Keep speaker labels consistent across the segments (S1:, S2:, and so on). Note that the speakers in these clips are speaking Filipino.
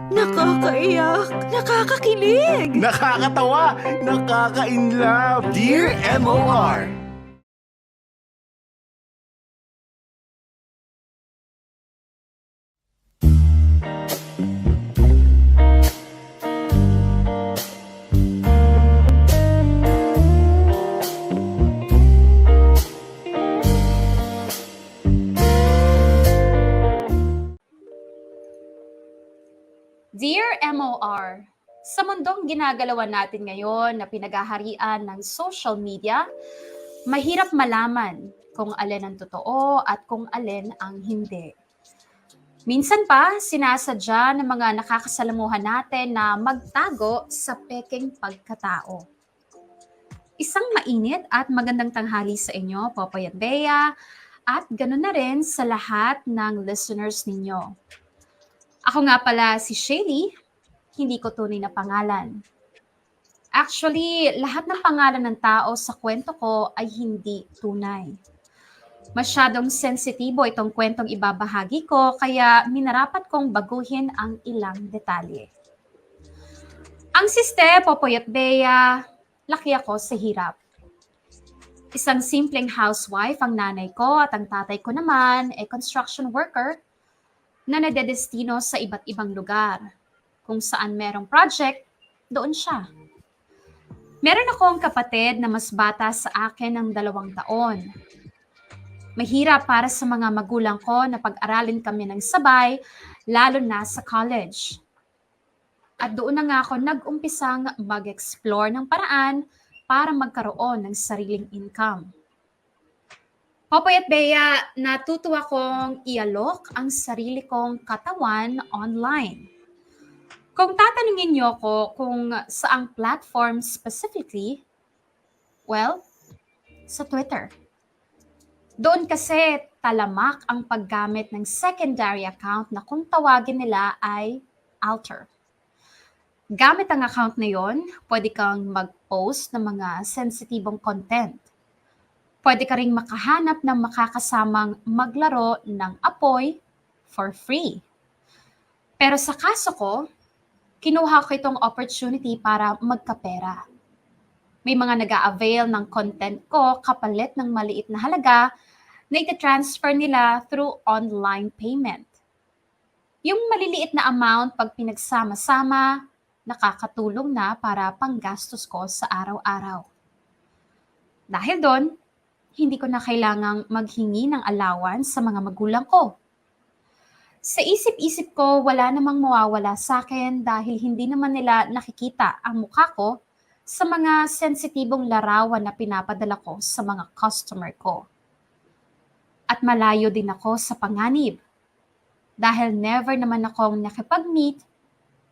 S1: Nakakaiyak, nakakakilig.
S2: Nakakatawa, nakaka-inlove. Dear MOR.
S3: Dear MOR, sa mundong ginagalawan natin ngayon na pinaghaharian ng social media, mahirap malaman kung alin ang totoo at kung alin ang hindi. Minsan pa, sinasadya ng mga nakakasalamuhan natin na magtago sa peking pagkatao. Isang mainit at magandang tanghali sa inyo, Popoy at Bea, at ganoon na rin sa lahat ng listeners ninyo. Ako nga pala si Shaylee, hindi ko tunay na pangalan. Actually, lahat ng pangalan ng tao sa kwento ko ay hindi tunay. Masyadong sensitibo itong kwentong ibabahagi ko kaya minarapat kong baguhin ang ilang detalye. Ang siste, Popoy at Bea, laki ako sa hirap. Isang simpleng housewife ang nanay ko at ang tatay ko naman ay construction worker na nadedestino sa iba't ibang lugar. Kung saan merong project, doon siya. Meron akong kapatid na mas bata sa akin ng 2 taon. Mahirap para sa mga magulang ko na pag-aralin kami ng sabay, lalo na sa college. At doon na nga ako nag-umpisang mag-explore ng paraan para magkaroon ng sariling income. Popoy at Bea, natuto akong ialok ang sarili kong katawan online. Kung tatanungin niyo ako kung saang platform specifically, well, sa Twitter. Doon kasi talamak ang paggamit ng secondary account na kung tawagin nila ay alter. Gamit ang account na yon, pwede kang mag-post ng mga sensitibong content. Pwede ka ring makahanap ng makakasamang maglaro ng apoy for free. Pero sa kaso ko, kinuha ko itong opportunity para magkapera. May mga nag-a-avail ng content ko kapalit ng maliit na halaga na ita-transfer nila through online payment. Yung maliliit na amount pag pinagsama-sama, nakakatulong na para panggastos ko sa araw-araw. Dahil doon, hindi ko na kailangang maghingi ng allowance sa mga magulang ko. Sa isip-isip ko, wala namang mawawala sa akin dahil hindi naman nila nakikita ang mukha ko sa mga sensitibong larawan na pinapadala ko sa mga customer ko. At malayo din ako sa panganib dahil never naman akong nakipag-meet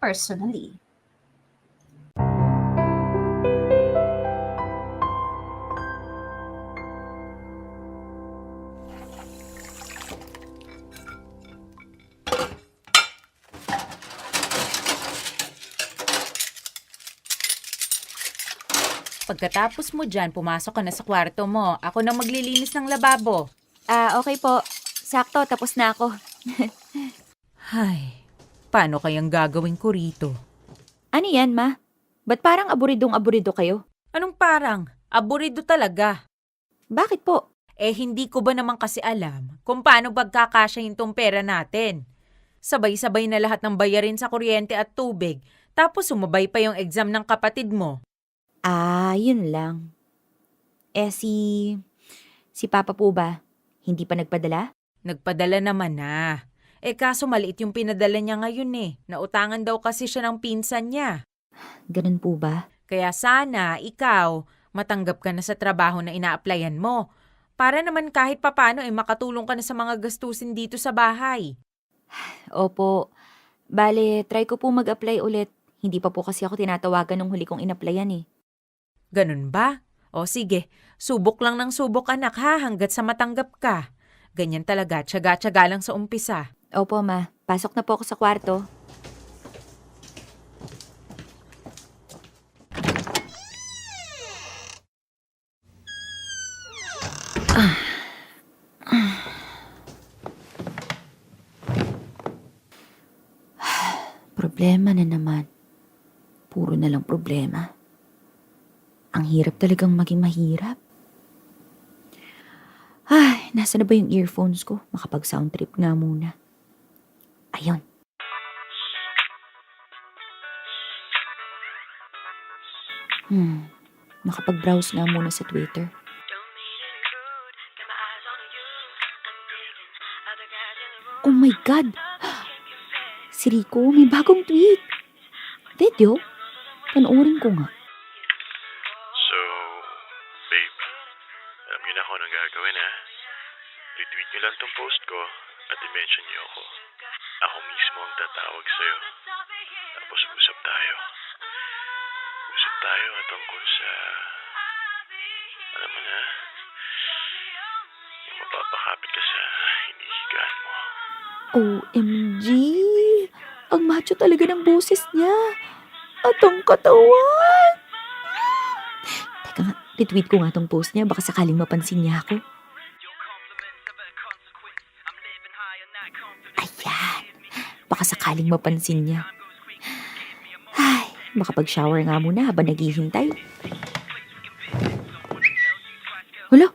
S3: personally.
S4: Pagkatapos mo dyan, pumasok ka na sa kwarto mo. Ako nang maglilinis ng lababo.
S5: Okay po. Sakto, tapos na ako.
S4: Ay, paano kayang gagawin ko rito?
S5: Ano yan, ma? Ba't parang aburidong-aburido kayo?
S4: Anong parang? Aburido talaga.
S5: Bakit po?
S4: Hindi ko ba naman kasi alam kung paano pagkakasyahin tong pera natin. Sabay-sabay na lahat ng bayarin sa kuryente at tubig, tapos sumabay pa yung exam ng kapatid mo.
S5: Yun lang. Si Papa po ba? Hindi pa nagpadala?
S4: Nagpadala naman na. Kaso maliit yung pinadala niya ngayon Nautangan daw kasi siya ng pinsan niya.
S5: Ganun po ba?
S4: Kaya sana, ikaw, matanggap ka na sa trabaho na ina-applyan mo. Para naman kahit papano makatulong ka na sa mga gastusin dito sa bahay.
S5: Opo. Bale, try ko po mag-apply ulit. Hindi pa po kasi ako tinatawagan nung huli kong in-applyan
S4: Ganun ba? O sige, subok lang ng subok anak hanggat sa matanggap ka. Ganyan talaga, tiyaga-tiyaga lang sa umpisa.
S5: Opo, ma. Pasok na po ako sa kwarto. Problema na naman. Puro na lang problema. Ang hirap talagang maging mahirap. Ay, nasa na ba yung earphones ko? Makapag-sound trip nga muna. Ayun. Makapag-browse nga muna sa Twitter. Oh my God! Si Rico, may bagong tweet. Video? Panoorin ko nga.
S6: So, babe, alam niyo na kung anong gagawin ha. Retweet niyo lang tong post ko at i-mention niyo ako. Ako mismo ang tatawag sa'yo. Tapos usap tayo. Usap tayo tungkol sa... Alam mo na, yung mapapakapit ka sa hinihigaan mo.
S5: OMG! Ang macho talaga ng boses niya. At ang katawan! Teka nga, retweet ko nga tong post niya. Baka sakaling mapansin niya ako. Ayan. Baka sakaling mapansin niya. Ay, makapag-shower nga muna habang naghihintay. Hala,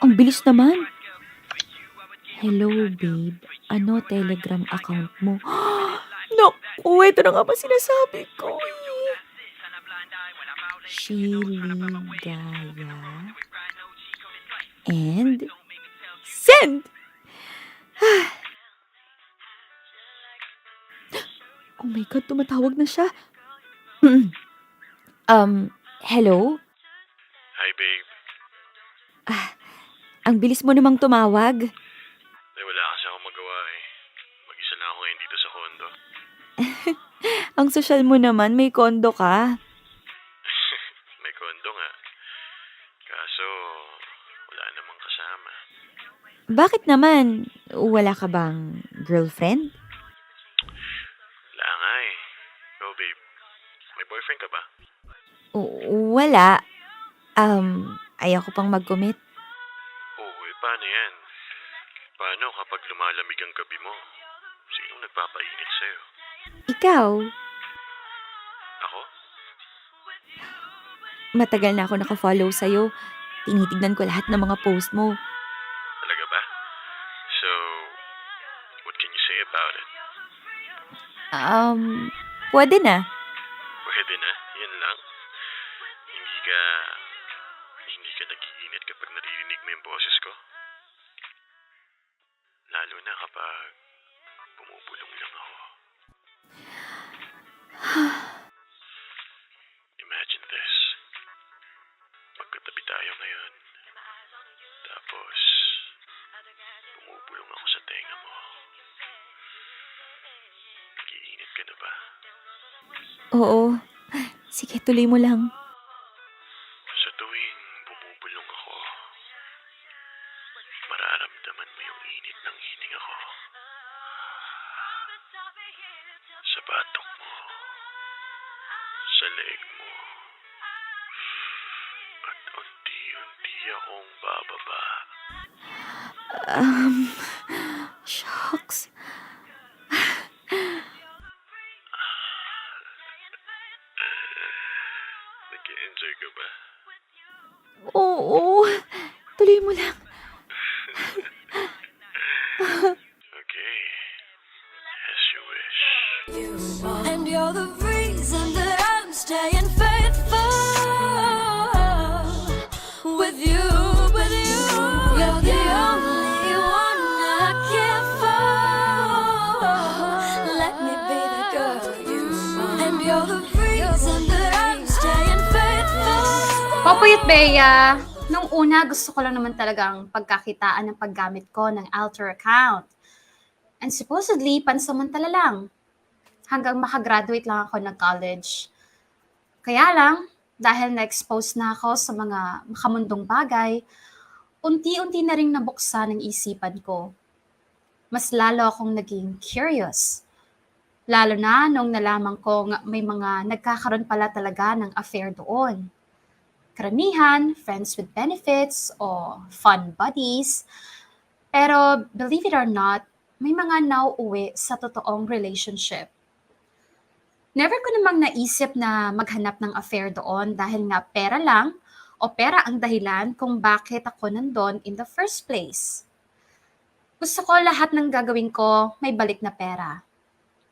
S5: ang bilis naman. Hello, babe. Ano Telegram account mo? Naku, ito na nga ba sinasabi ko eh. Shiligaya. And send! Oh my God, tumatawag na siya. Hello?
S6: Hi, babe.
S5: Ang bilis mo namang tumawag.
S6: Ay, wala kasi akong magawa eh. Mag-isa lang ako ngayon dito sa condo.
S5: Ang sosyal mo naman, may kondo ka.
S6: May condo nga. Kaso, wala namang kasama.
S5: Bakit naman? Wala ka bang girlfriend?
S6: Wala nga eh. Go, babe. May boyfriend ka ba?
S5: Wala. Ayoko pang mag-commit.
S6: Oo, paano yan? Paano kapag lumalamig ang gabi mo? Sinong nagpapainit sa'yo?
S5: Ikaw,
S6: Ako?
S5: matagal na ako nakafollow sa'yo. Tinitignan ko lahat ng mga post mo.
S6: Talaga ba? So, what can you say about it?
S5: Pwede na.
S6: Pwede na? Yan lang? Hindi ka nag-iinit kapag naririnig mo yung boses ko? Lalo na kapag bumubulong lang ako. Imagine this. Magkatabi tayo ngayon. Tapos, bumubulong ako sa tenga mo. Nag-iinit ka na ba?
S5: Oo. Sige, tuloy mo lang.
S6: Sa tuwing bumubulong ako, mararamdaman mo yung init ng hininga ko. Sa batok mo, sa leeg mo, at unti-unti akong bababa.
S5: Shucks.
S6: Nag-enjoy ka ba?
S5: Oo. Tuloy mo lang.
S6: Okay. As you wish.
S1: And you're the reason that I'm staying faithful with you, with you. You're the only one I care for. Let me be the girl you want. And you're the reason that I'm staying faithful.
S3: Papuyat Bea, nung una gusto ko lang naman talagang pagkakitaan ng paggamit ko ng alter account. And supposedly, pansamantala lang. Hanggang makagraduate lang ako ng college. Kaya lang, dahil na-expose na ako sa mga makamundong bagay, unti-unti na rin nabuksan ang isipan ko. Mas lalo akong naging curious. Lalo na nung nalaman kong may mga nagkakaroon pala talaga ng affair doon. Karamihan, friends with benefits o fun buddies. Pero believe it or not, may mga nauuwi sa totoong relationship. Never ko namang naisip na maghanap ng affair doon dahil nga pera lang o pera ang dahilan kung bakit ako nandun in the first place. Gusto ko lahat ng gagawin ko may balik na pera.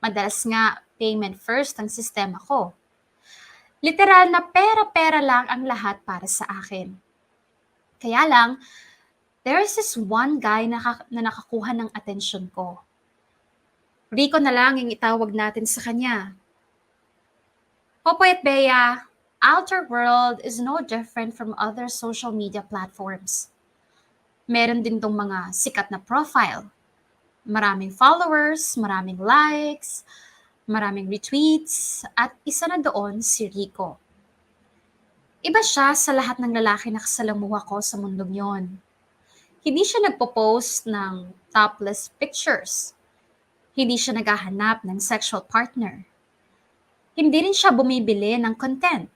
S3: Madalas nga payment first ang sistema ko. Literal na pera-pera lang ang lahat para sa akin. Kaya lang, there is this one guy na nakakuha ng atensyon ko. Rico na lang yung itawag natin sa kanya. Popoy at Bea, Outer World is no different from other social media platforms. Meron din tong mga sikat na profile. Maraming followers, maraming likes, maraming retweets, at isa na doon si Rico. Iba siya sa lahat ng lalaki na kasalamuha ko sa mundong yon. Hindi siya nagpo-post ng topless pictures. Hindi siya naghahanap ng sexual partner. Hindi rin siya bumibili ng content.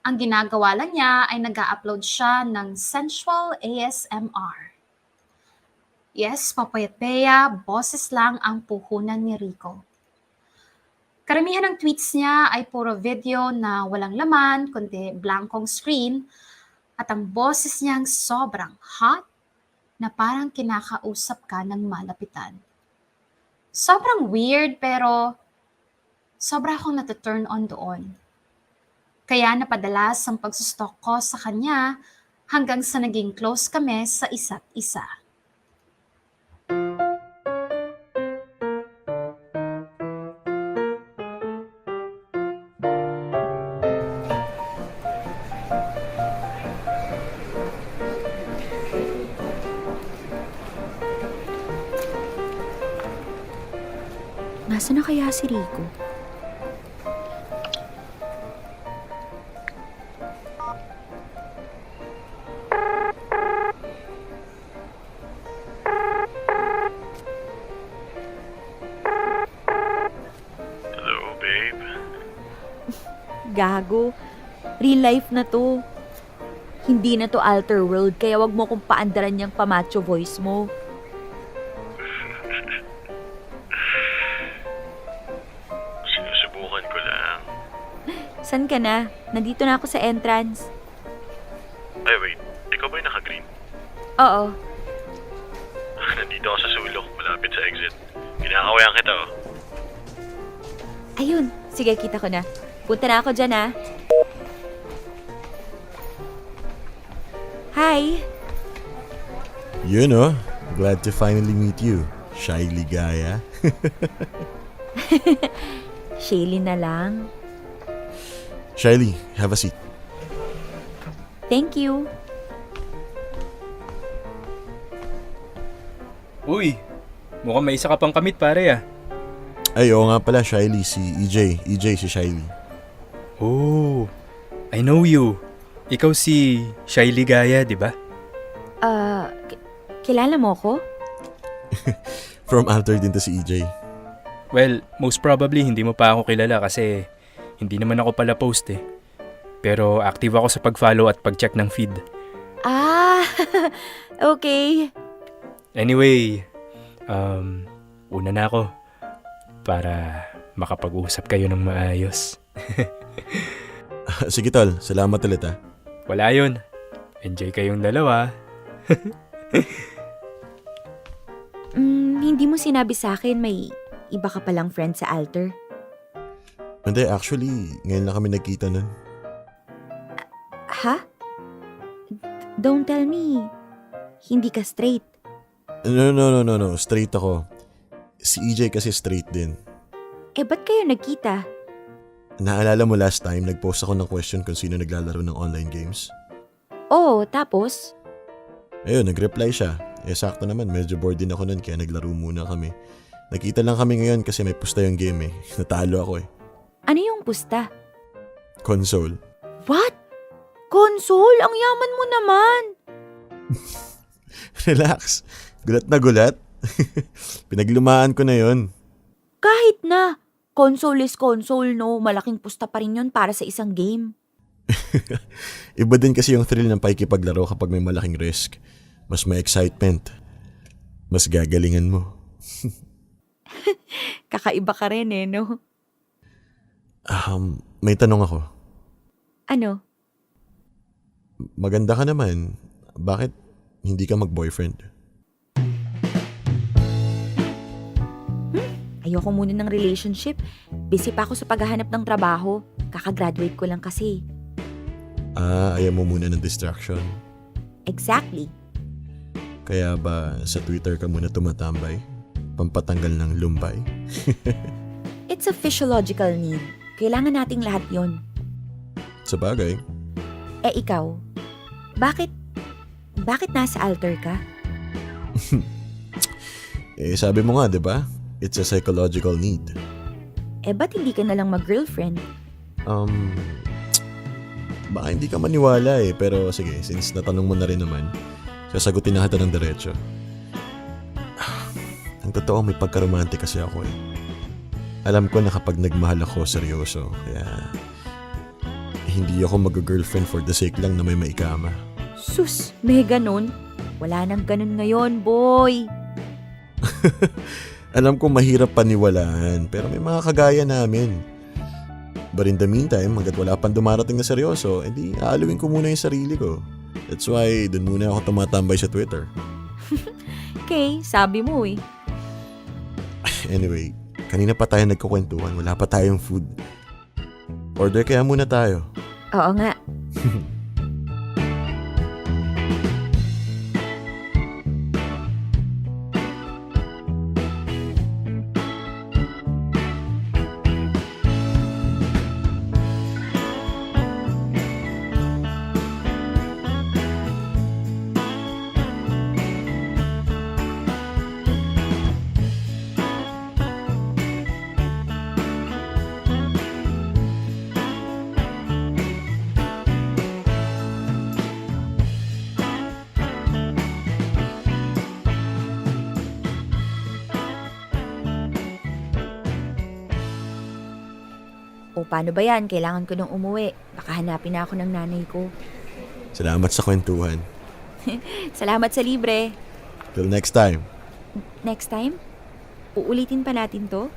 S3: Ang ginagawa lang niya ay nag-upload siya ng sensual ASMR. Yes, Popoy at Bea, boses lang ang puhunan ni Rico. Karamihan ng tweets niya ay puro video na walang laman, kundi blankong screen, at ang boses niyang sobrang hot na parang kinakausap ka ng malapitan. Sobrang weird pero sobra akong nata-turn on doon. Kaya napadalas ang pagsustalk ko sa kanya hanggang sa naging close kami sa isa't isa.
S5: Nasaan na kaya si Rico?
S6: Hello, babe.
S5: Gago. Real life na to. Hindi na to alter world, kaya wag mo kong paandaran yung pamacho voice mo.
S6: Sinusubukan ko lang.
S5: San ka na? Nandito na ako sa entrance.
S6: Ay, wait. Ikaw ba yung naka-green?
S5: Oo.
S6: Nandito ako sa sulok, malapit sa exit. Kinakawayan kita, oh.
S5: Ayun. Sige, kita ko na. Punta na ako dyan, ah. Hi.
S2: You know, glad to finally meet you, Shy Ligaya.
S5: Shaylin na lang.
S2: Shyly, have a seat.
S5: Thank you.
S7: Uy, mukhang may isa ka pang kamit pare ah.
S2: Ay, oo nga pala, Shyly, si EJ. EJ si Shyly.
S7: Oh, I know you. Ikaw si Shy Ligaya, di ba?
S5: Kilala mo ko?
S2: From Alter din to si EJ.
S7: Well, most probably hindi mo pa ako kilala kasi hindi naman ako pala post eh. Pero active ako sa pag-follow at pag-check ng feed.
S5: Ah, okay.
S7: Anyway, una na ako para makapag-usap kayo ng maayos.
S2: Sige tol, salamat ulit ah.
S7: Wala yun. Enjoy kayong dalawa.
S5: Hindi mo sinabi sa akin may iba ka palang friend sa altar.
S2: Hindi, actually, ngayon lang kami nagkita nun.
S5: Ha? Don't tell me. Hindi ka straight.
S2: No. Straight ako. Si EJ kasi straight din.
S5: Eh, ba't kayo nagkita?
S2: Naalala mo last time, nag-post ako ng question kung sino naglalaro ng online games?
S5: Oo, tapos?
S2: Ayun, nag-reply siya. Eh, sakto naman, medyo bored din ako nun kaya naglaro muna kami. Nakita lang kami ngayon kasi may pusta yung game eh. Natalo ako eh.
S5: Ano yung pusta?
S2: Console.
S5: What? Console? Ang yaman mo naman.
S2: Relax. Gulat na gulat. Pinaglumaan ko na yon.
S5: Kahit na. Console is console, no? Malaking pusta pa rin yun para sa isang game.
S2: Iba din kasi yung thrill ng pakikipaglaro kapag may malaking risk. Mas may excitement. Mas gagalingan mo.
S5: Kakaiba ka rin eh, no?
S2: May tanong ako.
S5: Ano?
S2: Maganda ka naman. Bakit hindi ka mag-boyfriend?
S5: Ayoko muna ng relationship. Busy pa ako sa paghahanap ng trabaho. Kakagraduate ko lang kasi.
S2: Ayaw mo muna ng distraction.
S5: Exactly.
S2: Kaya ba sa Twitter ka muna tumatambay? Pampatanggal ng lumbay?
S5: It's a physiological need. Kailangan nating lahat yon.
S2: Sa bagay,
S5: Ikaw, bakit nasa altar ka?
S2: sabi mo nga, di ba? It's a psychological need.
S5: Ba't hindi ka nalang mag-girlfriend?
S2: Baka hindi ka maniwala pero sige, since natanong mo na rin naman, sasagutin na kita ng diretso. Ang totoo, may pagkaromantik kasi ako Alam ko na kapag nagmahal ako, seryoso. Kaya hindi ako mag-girlfriend for the sake lang na may maikama.
S5: Sus, may ganun? Wala nang ganun ngayon, boy.
S2: Alam ko mahirap paniwalaan, pero may mga kagaya namin. But in the meantime, hanggat wala pang dumarating na seryoso, edi aalawin ko muna yung sarili ko. That's why dun muna ako tumatambay sa Twitter.
S5: Okay, sabi mo
S2: Anyway, kanina pa tayo nagkukwentuhan, wala pa tayong food. Order kaya muna tayo.
S5: Oo nga. O paano ba yan? Kailangan ko nang umuwi. Baka hanapin na ako ng nanay ko.
S2: Salamat sa kwentuhan.
S5: Salamat sa libre.
S2: Till next time.
S5: Next time? Uulitin pa natin to?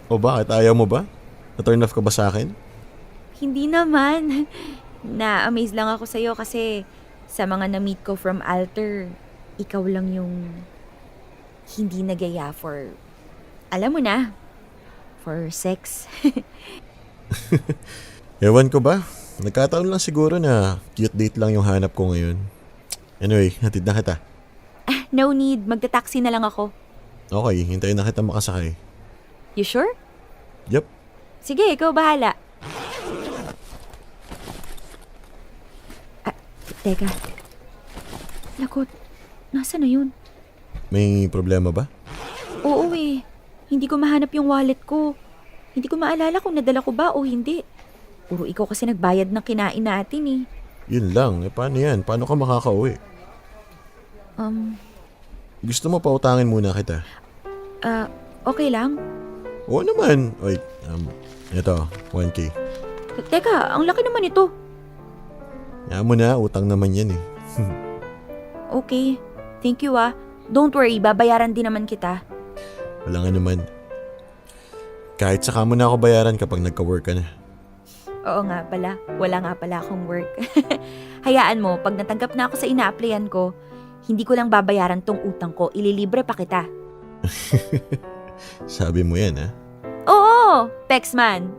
S2: O bakit? Ayaw mo ba? Na-turn off ka ba sa akin?
S5: Hindi naman. Na-amaze lang ako sa'yo kasi sa mga na-meet ko from altar, ikaw lang yung hindi nagaya for, alam mo na, for sex.
S2: Ewan ko ba? Nagkataon lang siguro na cute date lang yung hanap ko ngayon. Anyway, hatid na kita.
S5: No need. Magta-taxi na lang ako.
S2: Okay, hintayin na kita makasakay.
S5: You sure?
S2: Yup.
S5: Sige, ikaw bahala. Teka. Lakot. Nasaan na yun?
S2: May problema ba?
S5: Oo Hindi ko mahanap yung wallet ko. Hindi ko maalala kung nadala ko ba o hindi. Puro ikaw kasi nagbayad ng kinain natin
S2: Yun lang. Paano yan? Paano ka makakauwi? Gusto mo pautangin muna kita?
S5: Okay lang.
S2: Oo naman. Wait, ito, 1K.
S5: Teka, ang laki naman ito.
S2: Kaya mo na, utang naman yan
S5: Okay. Thank you Don't worry, babayaran din naman kita.
S2: Wala nga naman. Kahit saka mo na ako bayaran kapag nagka-work ka na.
S5: Oo nga pala. Wala nga pala akong work. Hayaan mo, pag natanggap na ako sa ina-applyan ko, hindi ko lang babayaran tong utang ko. Ililibre pa kita.
S2: Sabi mo yan,
S5: Oo! Pexman!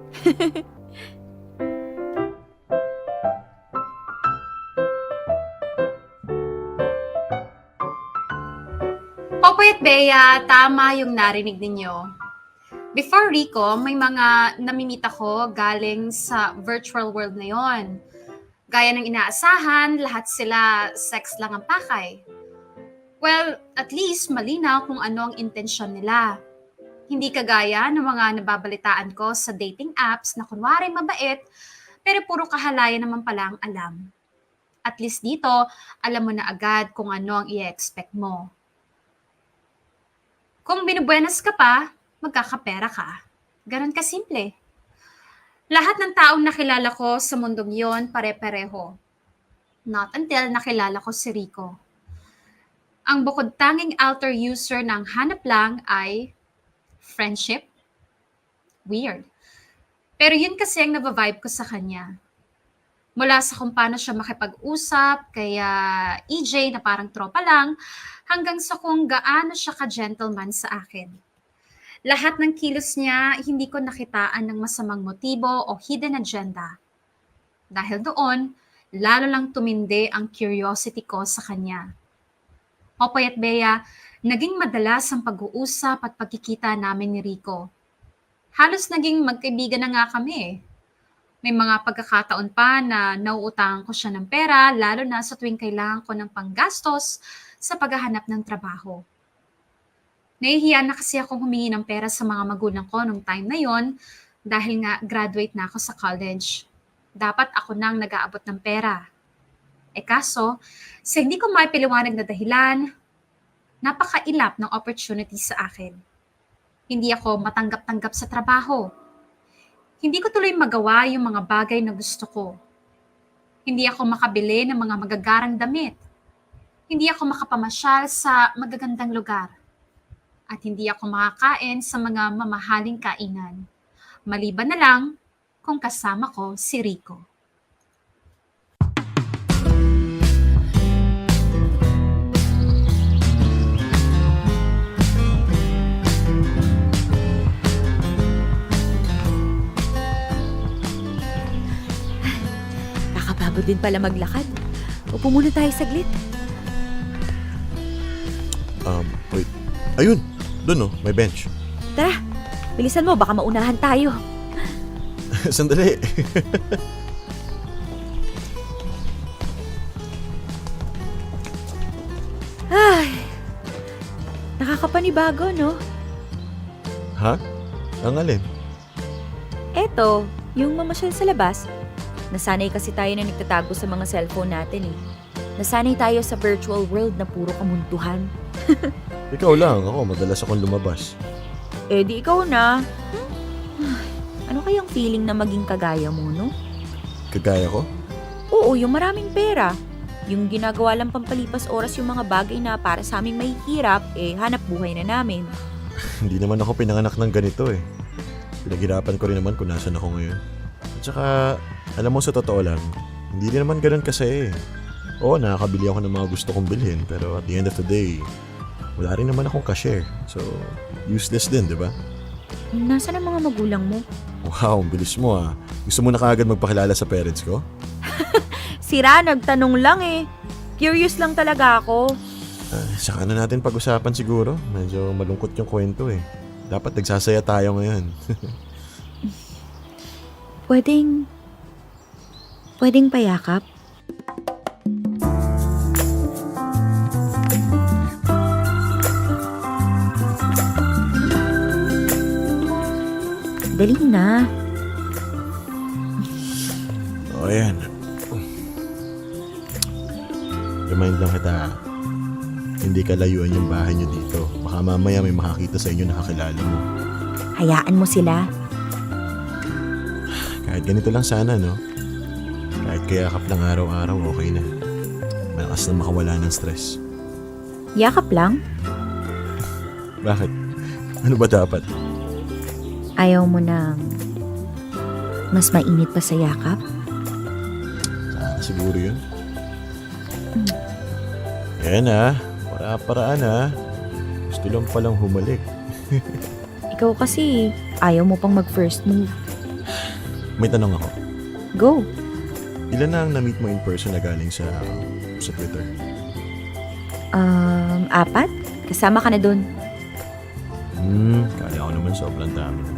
S3: Popoy at Bea, tama yung narinig ninyo. Before Rico, may mga namimit ako galing sa virtual world na yon. Gaya ng inaasahan, lahat sila sex lang ang pakay. Well, at least malinaw kung ano ang intensyon nila. Hindi kagaya ng mga nababalitaan ko sa dating apps na kunwari mabait, pero puro kahalayan naman pala ang alam. At least dito, alam mo na agad kung ano ang i-expect mo. Kung binubuenas ka pa, magkakapera ka. Ganon kasimple. Lahat ng taong nakilala ko sa mundong yon pare-pareho. Not until nakilala ko si Rico. Ang bukod tanging altar user ng hanap lang ay friendship. Weird. Pero yun kasi ang nabavibe ko sa kanya. Mula sa kung paano siya makipag-usap, kaya EJ na parang tropa lang, hanggang sa kung gaano siya ka-gentleman sa akin. Lahat ng kilos niya, hindi ko nakitaan ng masamang motibo o hidden agenda. Dahil doon, lalo lang tumindi ang curiosity ko sa kanya. Popoy at Bea, naging madalas ang pag-uusap at pagkikita namin ni Rico. Halos naging magkaibigan na nga kami eh. May mga pagkakataon pa na nauutangan ko siya ng pera, lalo na sa tuwing kailangan ko ng panggastos sa paghahanap ng trabaho. Nahihiya na kasi akong humingi ng pera sa mga magulang ko nung time na yon dahil nga graduate na ako sa college. Dapat ako nang nag-aabot ng pera. Kaso, sa hindi ko maipaliwanag na dahilan, napakailap ng opportunity sa akin. Hindi ako matanggap-tanggap sa trabaho. Hindi ko tuloy magawa yung mga bagay na gusto ko. Hindi ako makabili ng mga magagarang damit. Hindi ako makapamasyal sa magagandang lugar. At hindi ako makakain sa mga mamahaling kainan. Maliban na lang kung kasama ko si Rico.
S5: Nakapagod din pala maglakad. Upo muna tayo saglit.
S2: Wait. Ayun! Doon oh, may bench.
S5: Tara, bilisan mo, baka maunahan tayo.
S2: Sandali.
S5: Ay, nakakapanibago, no?
S2: Ha? Ang alin?
S5: Eto, yung mamasyal sa labas. Nasanay kasi tayo na nagtatago sa mga cellphone natin eh. Nasanay tayo sa virtual world na puro kamuntuhan.
S2: Ikaw lang, ako madalas akong lumabas.
S5: Eh di ikaw na. Ano kayang feeling na maging kagaya mo, no?
S2: Kagaya ko?
S5: Oo, yung maraming pera. Yung ginagawa lang pampalipas oras yung mga bagay na para sa aming mahihirap, hanap buhay na namin.
S2: Hindi naman ako pinanganak ng ganito eh. Pinaghirapan ko rin naman kung nasan ako ngayon. At saka, alam mo sa totoo lang, hindi rin naman ganun kasi eh. Oo, nakakabili ako ng mga gusto kong bilhin, pero at the end of the day, wala rin naman akong cashier. So, useless din, di ba?
S5: Nasaan ang mga magulang mo?
S2: Wow, ang bilis mo ah. Gusto mo na kaagad magpakilala sa parents ko?
S5: Sira, nagtanong lang eh. Curious lang talaga ako.
S2: Saka na natin pag-usapan siguro. Medyo malungkot yung kwento eh. Dapat nagsasaya tayo ngayon.
S5: Pwedeng payakap? Dali na.
S2: O ayan. Remind lang kita, hindi ka layuan yung bahay niyo dito. Baka mamaya may makakita sa inyo na kakilala mo.
S5: Hayaan mo sila.
S2: Kahit ganito lang sana, no? Kahit kayakap lang araw-araw, okay na. Malakas na makawala ng stress.
S5: Yakap lang?
S2: Bakit? Ano ba dapat?
S5: Ayaw mo nang mas mainit pa sa yakap?
S2: Siguro yun. Ayan ah, para-paraan ah. Gusto lang palang humalik.
S5: Ikaw kasi, ayaw mo pang mag-first move.
S2: May tanong ako.
S5: Go!
S2: Ilan na ang na-meet mo in person na galing sa Twitter?
S5: 4? Kasama ka na dun.
S2: Kala ko naman sobrang dami na.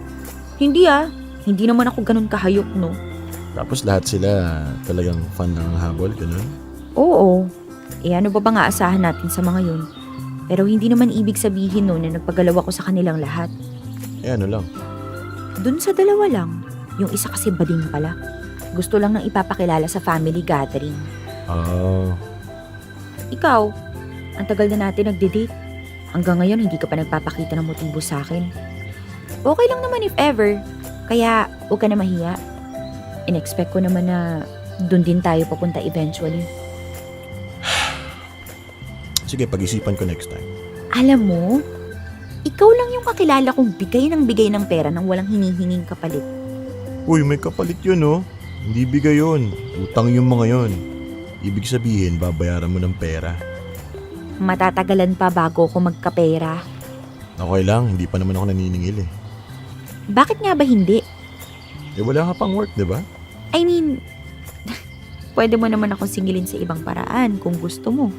S5: Hindi Hindi naman ako ganun kahayok, no?
S2: Tapos lahat sila talagang fan ng habol, ganun?
S5: Oo. Ano ba nga asahan natin sa mga yun? Pero hindi naman ibig sabihin no na nagpagalaw ako sa kanilang lahat.
S2: Ano lang.
S5: Dun sa dalawa lang. Yung isa kasi bading pala. Gusto lang nang ipapakilala sa family gathering. Ikaw, ang tagal na natin nagde-date. Hanggang ngayon hindi ka pa nagpapakita ng motibo sa akin. Okay lang naman if ever. Kaya huwag ka na mahiya. In-expect ko naman na dun din tayo papunta eventually.
S2: Sige, pag-isipan ko next time.
S5: Alam mo, ikaw lang yung kakilala kong bigay ng pera nang walang hinihinging kapalit.
S2: Uy, may kapalit yun oh. Hindi bigay yun. Utang yung mga yun. Ibig sabihin, babayaran mo ng pera.
S5: Matatagalan pa bago ako magkapera.
S2: Okay lang, hindi pa naman ako naniningil eh.
S5: Bakit nga ba hindi?
S2: Eh wala ka pang work, di ba?
S5: I mean, pwede mo naman akong singilin sa ibang paraan kung gusto mo.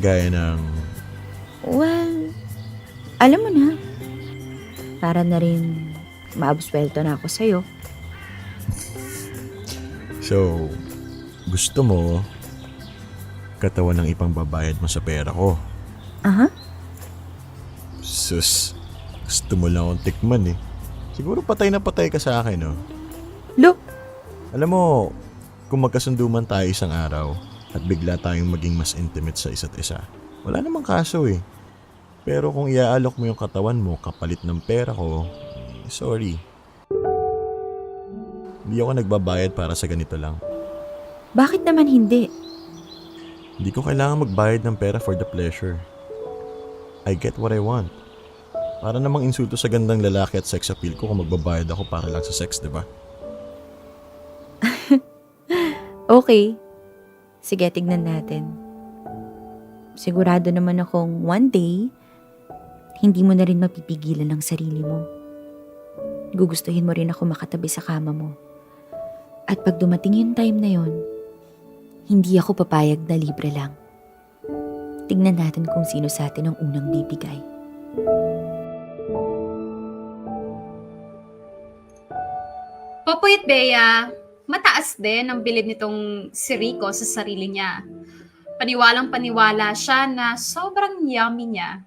S2: Gaya ng...
S5: Well, alam mo na. Para na rin maabswelto na ako sa'yo.
S2: So, gusto mo katawan ng ipang babayad mo sa pera ko.
S5: Aha.
S2: Sus, gusto mo lang akong tikman eh. Siguro patay na patay ka sa akin, no?
S5: Look,
S2: Alam mo, kung magkasundo man tayo isang araw at bigla tayong maging mas intimate sa isa't isa, wala namang kaso eh. Pero kung iaalok mo yung katawan mo kapalit ng pera ko, sorry. Hindi ako nagbabayad para sa ganito lang.
S5: bakit naman hindi?
S2: Hindi ko kailangan magbayad ng pera for the pleasure. I get what I want. Para namang insulto sa gandang lalaki at sex appeal ko kung magbabayad ako para lang sa sex, di ba?
S5: Okay. Sige, tignan natin. Sigurado naman akong one day, hindi mo na rin mapipigilan ang sarili mo. Gugustuhin mo rin ako makatabi sa kama mo. At pag dumating yung time na yon, hindi ako papayag na libre lang. Tignan natin kung sino sa atin ang unang bibigay.
S3: Popoy at Bea, mataas din ang bilid nitong si Rico sa sarili niya. Paniwalang paniwala siya na sobrang yummy niya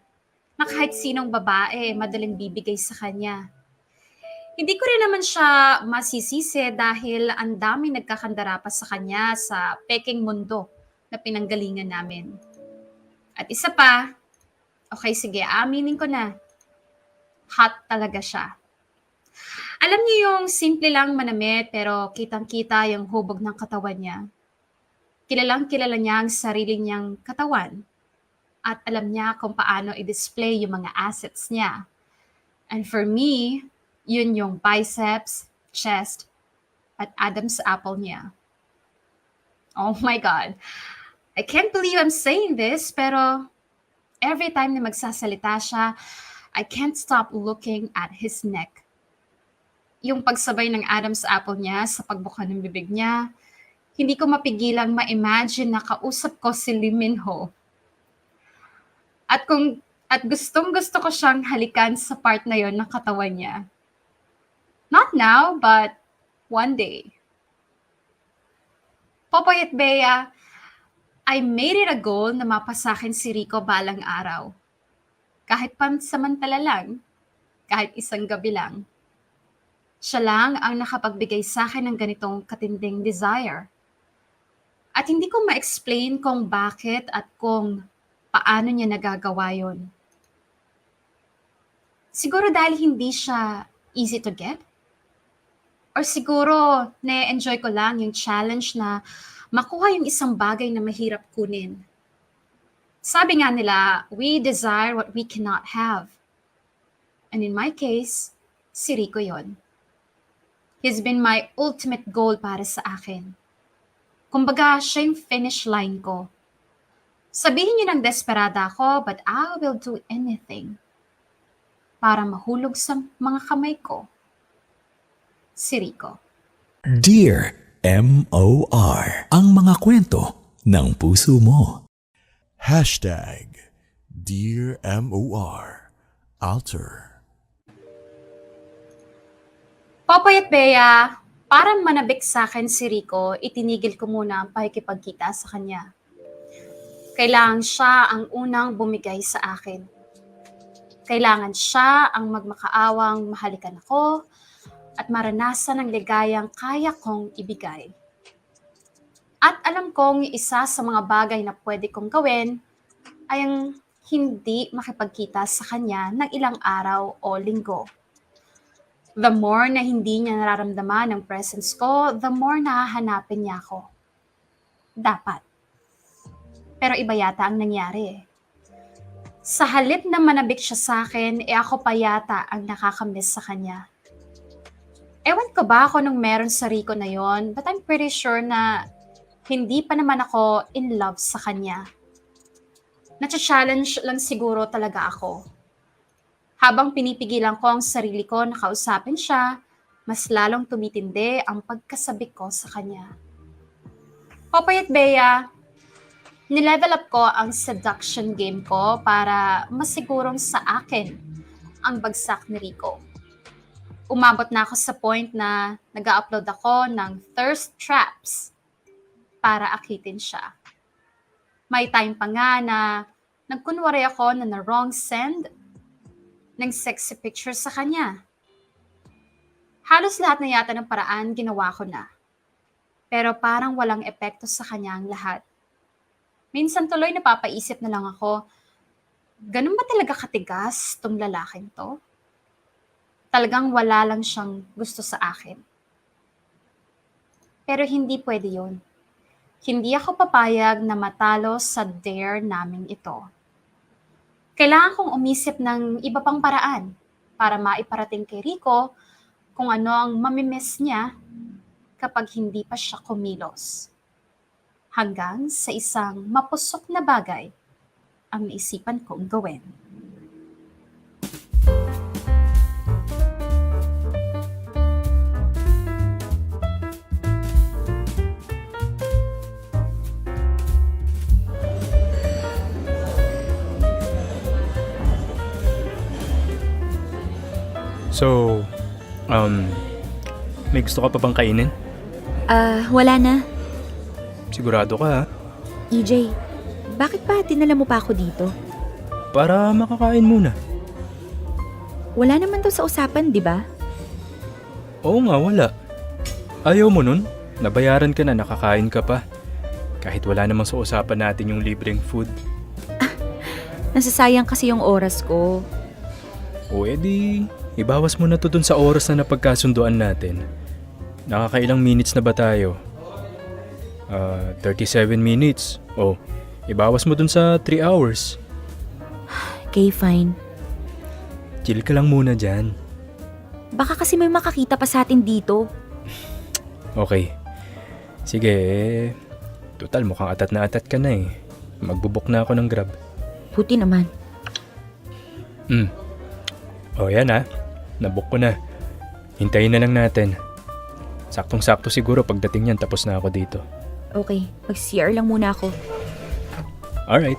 S3: na kahit sinong babae madaling bibigay sa kanya. Hindi ko rin naman siya masisisi dahil ang daming nagkakandara pa sa kanya sa peking mundo na pinanggalingan namin. At isa pa, okay sige, aminin ko na, hot talaga siya. Alam niyo yung simple lang manamit pero kitang-kita yung hubog ng katawan niya. Kilalang kilala niya ang sarili niyang katawan at alam niya kung paano i-display yung mga assets niya. And for me, yun yung biceps, chest, at Adam's apple niya. Oh my God. I can't believe I'm saying this, pero every time na magsasalita siya, I can't stop looking at his neck. Yung pagsabay ng Adam's apple niya sa pagbuka ng bibig niya, hindi ko mapigilang ma-imagine na kausap ko si Lee Min-ho. At gustong-gusto ko siyang halikan sa part na yon ng katawan niya. Not now, but one day. Popoy at Bea, I made it a goal na mapasakin si Rico balang araw. Kahit pansamantala lang, kahit isang gabi lang. Siya lang ang nakapagbigay sa akin ng ganitong katinding desire. At hindi ko ma-explain kung bakit at kung paano niya nagagawa yon. Siguro dahil hindi siya easy to get? Or siguro na-enjoy ko lang yung challenge na makuha yung isang bagay na mahirap kunin. Sabi nga nila, we desire what we cannot have. And in my case, si Rico yon. He's been my ultimate goal para sa akin. Kumbaga, siya yung finish line ko. Sabihin niyo ng desperada ako, but I will do anything para mahulog sa mga kamay ko. Si Rico.
S8: Dear M.O.R. Ang mga kwento ng puso mo.
S2: Hashtag Dear M.O.R. Alter.
S3: Popoy at Bea, para manabik sa akin si Rico, itinigil ko muna ang pakikipagkita sa kanya. Kailangan siya ang unang bumigay sa akin. Kailangan siya ang magmakaawang mahalikan ako at maranasan ang ligayang kaya kong ibigay. At alam kong isa sa mga bagay na pwede kong gawin ay ang hindi makipagkita sa kanya ng ilang araw o linggo. The more na hindi niya nararamdaman ang presence ko, the more nahahanapin niya ako. Dapat. Pero iba yata ang nangyari. Sa halip na manabik siya sa akin, ako pa yata ang nakakamiss sa kanya. Ewan ko ba ako nung meron sa Rico na yon, but I'm pretty sure na hindi pa naman ako in love sa kanya. Nacha-challenge lang siguro talaga ako. Habang pinipigilan ko ang sarili ko na kausapin siya, mas lalong tumitindi ang pagkasabik ko sa kanya. Popoy at Bea, nilevel up ko ang seduction game ko para masigurong sa akin ang bagsak ni Rico. Umabot na ako sa point na nag-upload ako ng thirst traps para akitin siya. May time pa nga na nagkunwari ako na wrong send ng sexy picture sa kanya. Halos lahat na yata ng paraan ginawa ko na. Pero parang walang epekto sa kanya ang lahat. Minsan tuloy napapaisip na lang ako, ganun ba talaga katigas tong lalaking to? Talagang wala lang siyang gusto sa akin. Pero hindi pwede yun. Hindi ako papayag na matalo sa dare naming ito. Kailangan kong umisip ng iba pang paraan para maiparating kay Rico kung ano ang mamimiss niya kapag hindi pa siya kumilos. Hanggang sa isang mapusok na bagay ang naisipan kong gawin.
S7: So, may gusto ka pa bang kainin?
S5: Wala na.
S7: Sigurado ka ha?
S5: EJ, bakit pa dinala mo pa ako dito?
S7: Para makakain muna.
S5: Wala naman daw sa usapan, di ba?
S7: Oo nga, wala. Ayaw mo nun? Nabayaran ka na, nakakain ka pa. Kahit wala namang sa usapan natin yung libreng food.
S5: Nasasayang kasi yung oras ko.
S7: O edi, ibawas mo na to dun sa oras na napagkasunduan natin. Nakakailang minutes na ba tayo? 37 minutes. O, ibawas mo dun sa 3 hours.
S5: Okay, fine.
S7: Chill ka lang muna dyan.
S5: Baka kasi may makakita pa sa atin dito.
S7: Okay. Sige, total mukhang atat na atat ka na eh. Magbubuk na ako ng Grab.
S5: Buti naman.
S7: O yan ha, nabook ko na. Hintayin na lang natin. Saktong-sakto siguro pagdating niyan tapos na ako dito.
S5: Okay, mag-CR lang muna ako.
S7: Alright.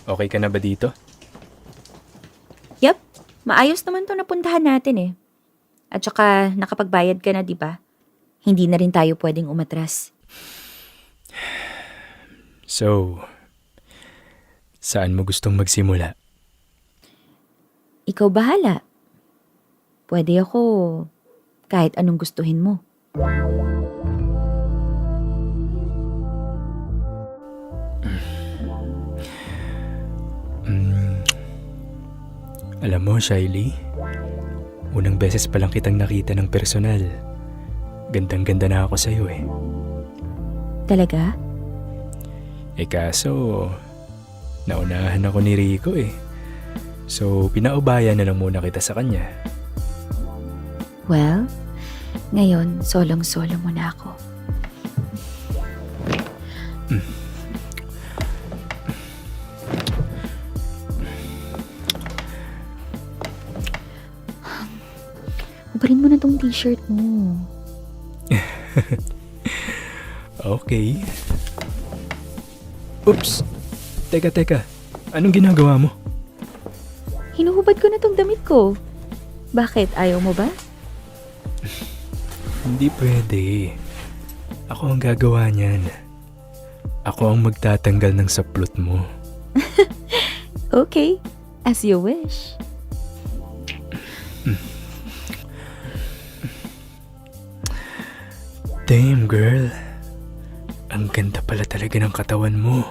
S7: Okay ka na ba dito?
S5: Yep, maayos naman to napuntahan natin eh. At saka nakapagbayad ka na, di ba? Hindi na rin tayo pwedeng umatras.
S7: So, saan mo gustong magsimula?
S5: Ikaw bahala. Pwede ako kahit anong gustuhin mo.
S7: Alam mo, Shiley, unang beses pa lang kitang nakita ng personal. Gandang-ganda na ako sa'yo eh.
S5: Talaga?
S7: Eh kaso, naunahan ako ni Rico eh. So, pinaubayan na lang muna kita sa kanya.
S5: Well, ngayon, solong-solo mo na ako. Ubarin mo na tong t-shirt mo.
S7: Okay. Oops! Teka. Anong ginagawa mo?
S5: Hinuhubad ko na tong damit ko. Bakit? Ayaw mo ba?
S7: Hindi pwede. Ako ang gagawa niyan. Ako ang magtatanggal ng saplot mo.
S5: Okay, as you wish.
S7: Damn, girl. Ang ganda pala talaga ng katawan mo.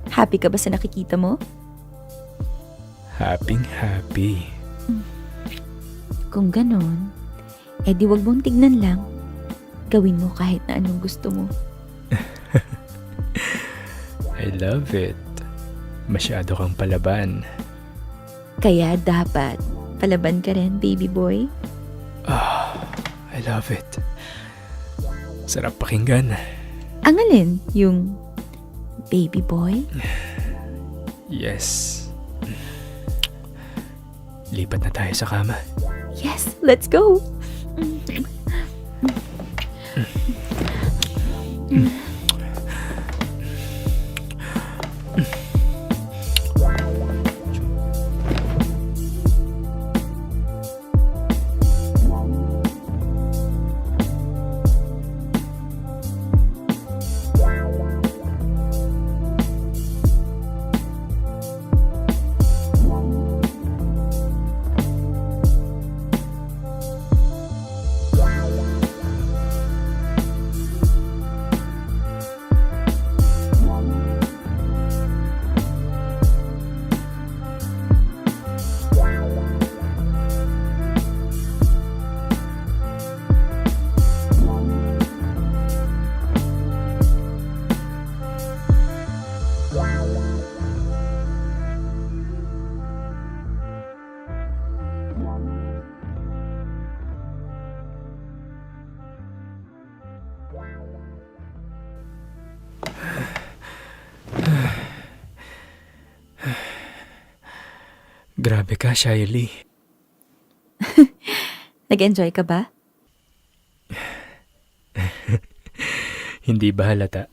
S5: Happy ka ba sa nakikita mo?
S7: Happy.
S5: Kung ganon, edi wag mong tignan lang. Gawin mo kahit na anong gusto mo.
S7: I love it. Masyado kang palaban.
S5: Kaya dapat palaban ka rin, baby boy.
S7: I love it. Sarap pakinggan.
S5: Ang alin? Yung baby boy?
S7: Yes. Lipat na tayo sa kama.
S5: Yes, let's go!
S7: Grabe ka, Shiley.
S5: Nag-enjoy ka ba?
S7: Hindi ba halata?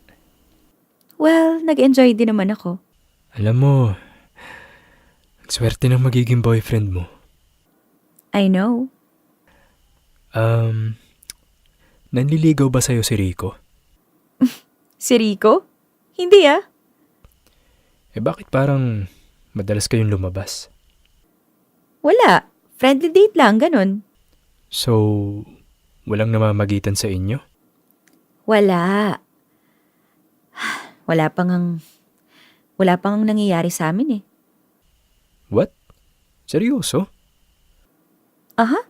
S5: Well, nag-enjoy din naman ako.
S7: Alam mo, ang swerte ng magiging boyfriend mo.
S5: I know.
S7: Nanliligaw ba sa'yo si Rico?
S5: Si Rico? Hindi ah.
S7: Bakit parang madalas kayong lumabas?
S5: Wala. Friendly date lang, ganun.
S7: So, walang namamagitan sa inyo?
S5: Wala. Wala pang nangyayari sa amin eh.
S7: What? Seryoso?
S5: Aha.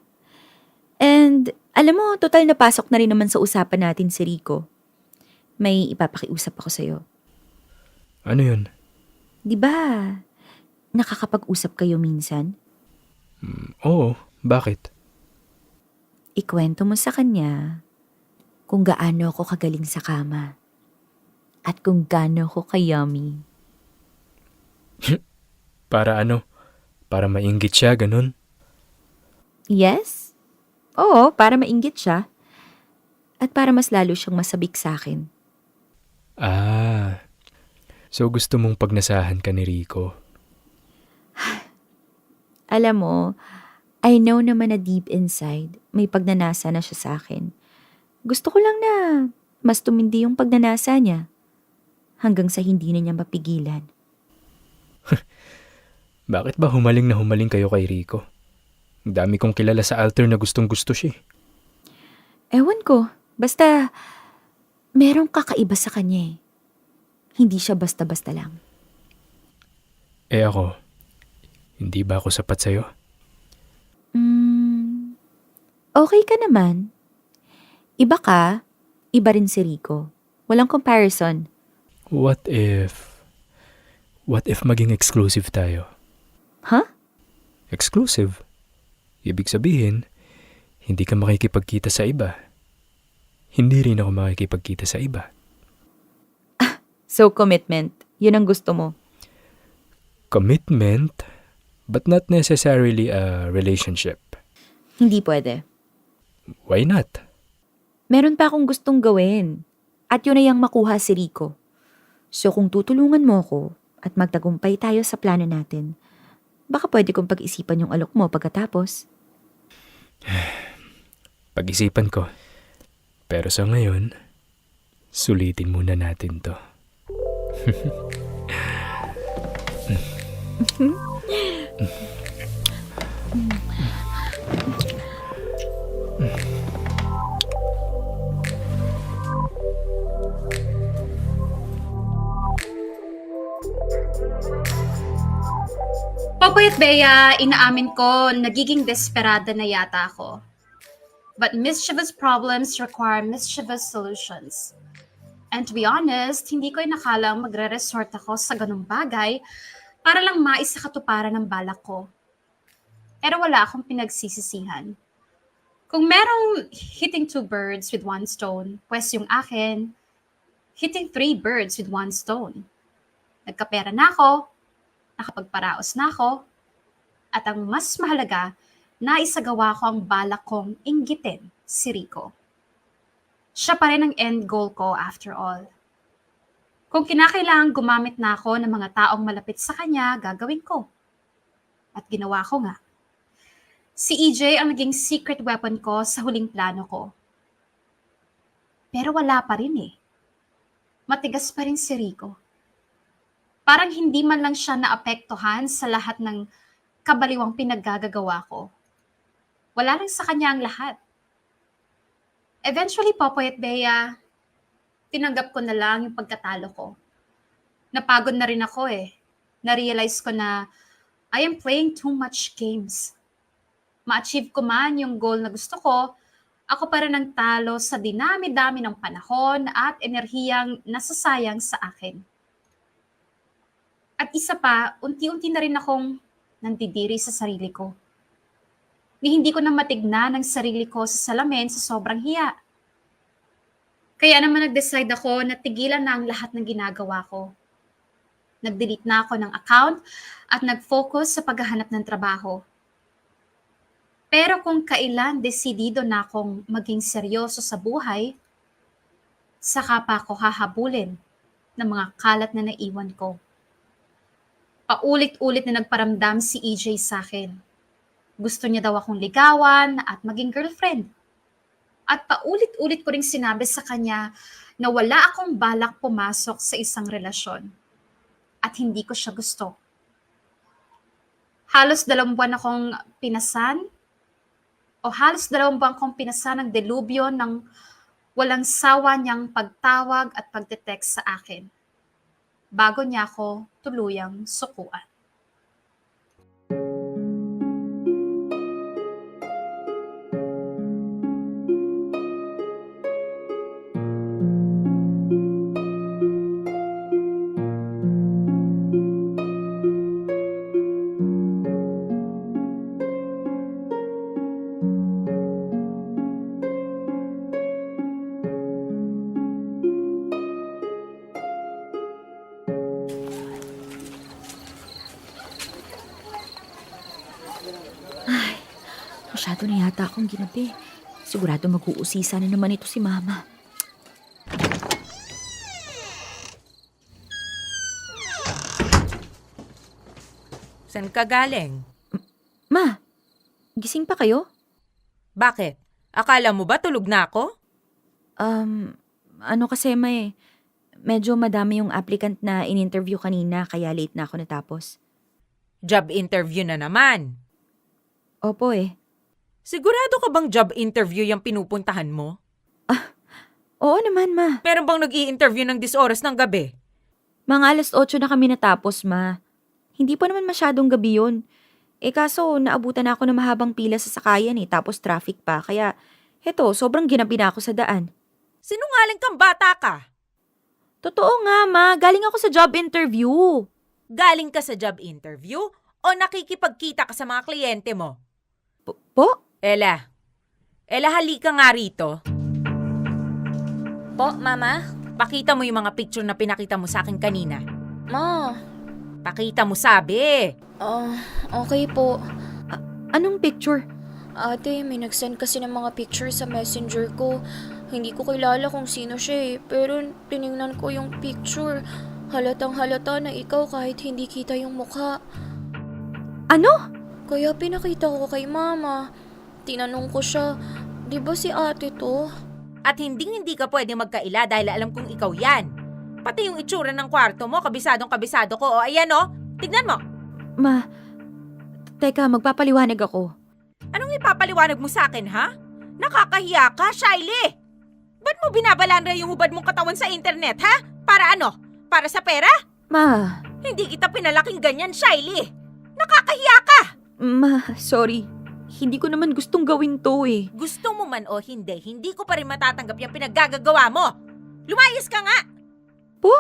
S5: And, alam mo, total napasok na rin naman sa usapan natin si Rico. May ipapakiusap ako sa'yo.
S7: Ano yun?
S5: Di ba, nakakapag-usap kayo minsan?
S7: Oo, bakit?
S5: Ikwento mo sa kanya kung gaano ako kagaling sa kama. At kung gaano ako ka-yummy.
S7: Para ano? Para mainggit siya, ganun?
S5: Yes? Oo, para mainggit siya. At para mas lalo siyang masabik sa akin.
S7: So gusto mong pagnasahan ka ni Rico?
S5: Alam mo, I know naman na deep inside, may pagnanasa na siya sa akin. Gusto ko lang na mas tumindi yung pagnanasa niya. Hanggang sa hindi na niya mapigilan.
S7: Bakit ba humaling na humaling kayo kay Rico? Ang dami kong kilala sa altar na gustong gusto siya.
S5: Ewan ko, basta merong kakaiba sa kanya eh. Hindi siya basta-basta lang.
S7: Ako, hindi ba ako sapat sa'yo?
S5: Okay ka naman. Iba ka, iba rin si Rico. Walang comparison.
S7: What if maging exclusive tayo?
S5: Huh?
S7: Exclusive? Ibig sabihin, hindi ka makikipagkita sa iba. Hindi rin ako makikipagkita sa iba.
S5: So commitment, yun ang gusto mo.
S7: Commitment, but not necessarily a relationship.
S5: Hindi pwede.
S7: Why not?
S5: Meron pa akong gustong gawin. At yun ay ang makuha si Rico. So kung tutulungan mo ako at magtagumpay tayo sa plano natin, baka pwede kong pag-isipan yung alok mo pagkatapos.
S7: Pag-isipan ko. Pero sa ngayon, sulitin muna natin to.
S3: Popoy at Bea, inaamin ko, nagiging desperada na yata ako. But mischievous problems require mischievous solutions. And to be honest, hindi ko inakalang magre-resort ako sa ganung bagay para lang maisakatuparan ng balak ko. Pero wala akong pinagsisisihan. Kung merong hitting 2 birds with 1 stone, pues yung akin, hitting 3 birds with 1 stone. Nagkapera na ako, nakapagparaos na ako, at ang mas mahalaga, naisagawa ko ang balak kong inggitin si Rico. Siya pa rin ang end goal ko after all. Kung kinakailangan gumamit na ako ng mga taong malapit sa kanya, gagawin ko. At ginawa ko nga. Si EJ ang naging secret weapon ko sa huling plano ko. Pero wala pa rin eh. Matigas pa rin si Rico. Parang hindi man lang siya naapektuhan sa lahat ng kabaliwang pinaggagawa ko. Wala lang sa kanya ang lahat. Eventually, Popoy at Bea, tinanggap ko na lang yung pagkatalo ko. Napagod na rin ako eh. Na-realize ko na I am playing too much games. Ma-achieve ko man yung goal na gusto ko, ako pa rin ang talo sa dinami-dami ng panahon at enerhiyang nasasayang sa akin. At isa pa, unti-unti na rin akong nandidiri sa sarili ko. Ni hindi ko na matignan ang sarili ko sa salamin sa sobrang hiya. Kaya naman nag-decide ako na tigilan na ang lahat ng ginagawa ko. Nag-delete na ako ng account at nag-focus sa paghahanap ng trabaho. Pero kung kailan desidido na akong maging seryoso sa buhay, saka pa ako hahabulin ng mga kalat na naiwan ko. Paulit-ulit na nagparamdam si EJ sa akin. Gusto niya daw akong ligawan at maging girlfriend. At paulit-ulit ko ring sinabi sa kanya na wala akong balak pumasok sa isang relasyon. At hindi ko siya gusto. Halos 2 buwan akong pinasan ng delubyo ng walang sawa niyang pagtawag at pagte-text sa akin. Bago niya ako tuluyang sukuan.
S5: Masyado na yata akong ginabi. Sigurado mag-uusisa na naman ito si Mama.
S4: Saan ka galing?
S5: Ma, gising pa kayo?
S4: Bakit? Akala mo ba tulog na ako?
S5: Ano kasi medyo madami yung applicant na in-interview kanina kaya late na ako natapos.
S4: Job interview na naman.
S5: Opo eh.
S4: Sigurado ka bang job interview yung pinupuntahan mo?
S5: Oo naman, Ma.
S4: Meron bang nag-i-interview ng 10 oras ng gabi?
S5: Mga 8:00 na kami natapos, Ma. Hindi pa naman masyadong gabi yun. Kaso naabutan na ako ng mahabang pila sa sakayan tapos traffic pa. Kaya, sobrang ginabi na ako sa daan.
S4: Sinungaling kang bata ka.
S5: Totoo nga, Ma. Galing ako sa job interview.
S4: Galing ka sa job interview o nakikipagkita ka sa mga kliyente mo?
S5: Po?
S4: Ella, halika nga rito.
S9: Po, Mama?
S4: Pakita mo yung mga picture na pinakita mo sa akin kanina.
S9: Ma.
S4: Pakita mo, sabi.
S9: Okay po.
S5: Anong picture?
S9: Ate, may nag-send kasi ng mga picture sa messenger ko. Hindi ko kilala kung sino siya pero tiningnan ko yung picture. Halatang halata na ikaw kahit hindi kita yung mukha.
S5: Ano?
S9: Kaya pinakita ko kay Mama. Tinanong ko siya, di ba si ate to?
S4: At hindi ka pwede magkaila dahil alam kong ikaw yan. Pati yung itsura ng kwarto mo, kabisadong-kabisado ko. O ayan tignan mo.
S5: Ma, teka, magpapaliwanag ako.
S4: Anong ipapaliwanag mo sa akin, ha? Nakakahiya ka, Shiley! Ba't mo binabalandra yung hubad mong katawan sa internet, ha? Para ano? Para sa pera?
S5: Ma,
S4: Hindi kita pinalaking ganyan, Shiley! Nakakahiya ka!
S5: sorry. Hindi ko naman gustong gawin to eh.
S4: Gusto mo man o hindi ko pa rin matatanggap yung pinaggagawa mo. Lumayas ka nga!
S5: Po?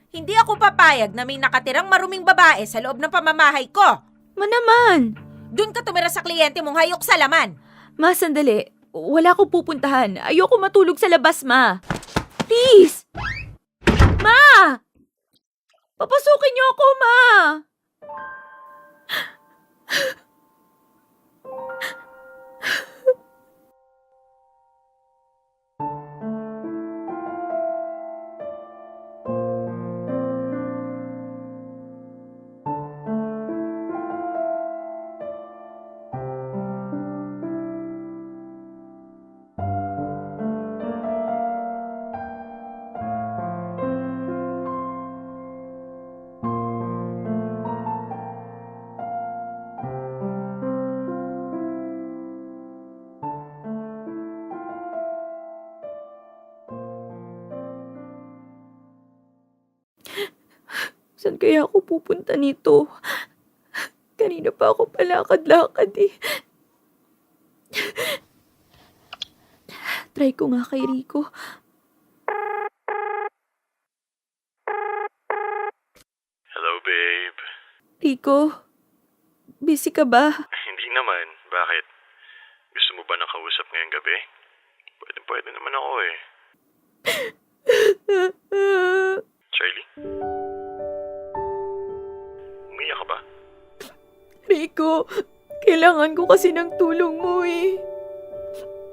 S4: Hindi ako papayag na may nakatirang maruming babae sa loob ng pamamahay ko.
S5: Ma naman!
S4: Doon ka tumira sa kliyente mong hayok sa laman.
S5: Ma, sandali. Wala akong pupuntahan. Ayoko matulog sa labas, Ma. Please! Ma! Papasukin niyo ako, Ma! Saan kaya ako pupunta nito? Kanina pa ako palakad-lakad eh. Try ko nga kay Rico.
S6: Hello, babe.
S5: Rico, busy ka ba?
S6: Hindi naman. Bakit? Gusto mo ba ng kausap ngayong gabi? Pwede naman ako eh. Charlie? Umiyak ka ba?
S5: Rico, kailangan ko kasi ng tulong mo eh.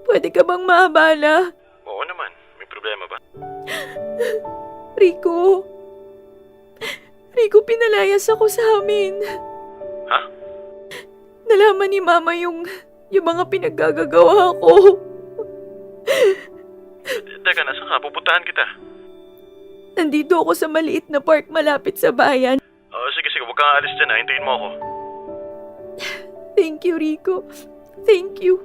S5: Pwede ka bang maabala?
S6: Oo naman. May problema ba?
S5: Rico, pinalayas ako sa amin.
S6: Ha?
S5: Nalaman ni Mama yung mga pinaggagawa ko.
S6: Teka, nasan ka? Pupuntahan kita.
S5: Nandito ako sa maliit na park malapit sa bayan.
S6: Sige. Huwag kang aalis dyan ha. Hintayin mo ako.
S5: Thank you, Rico. Thank you.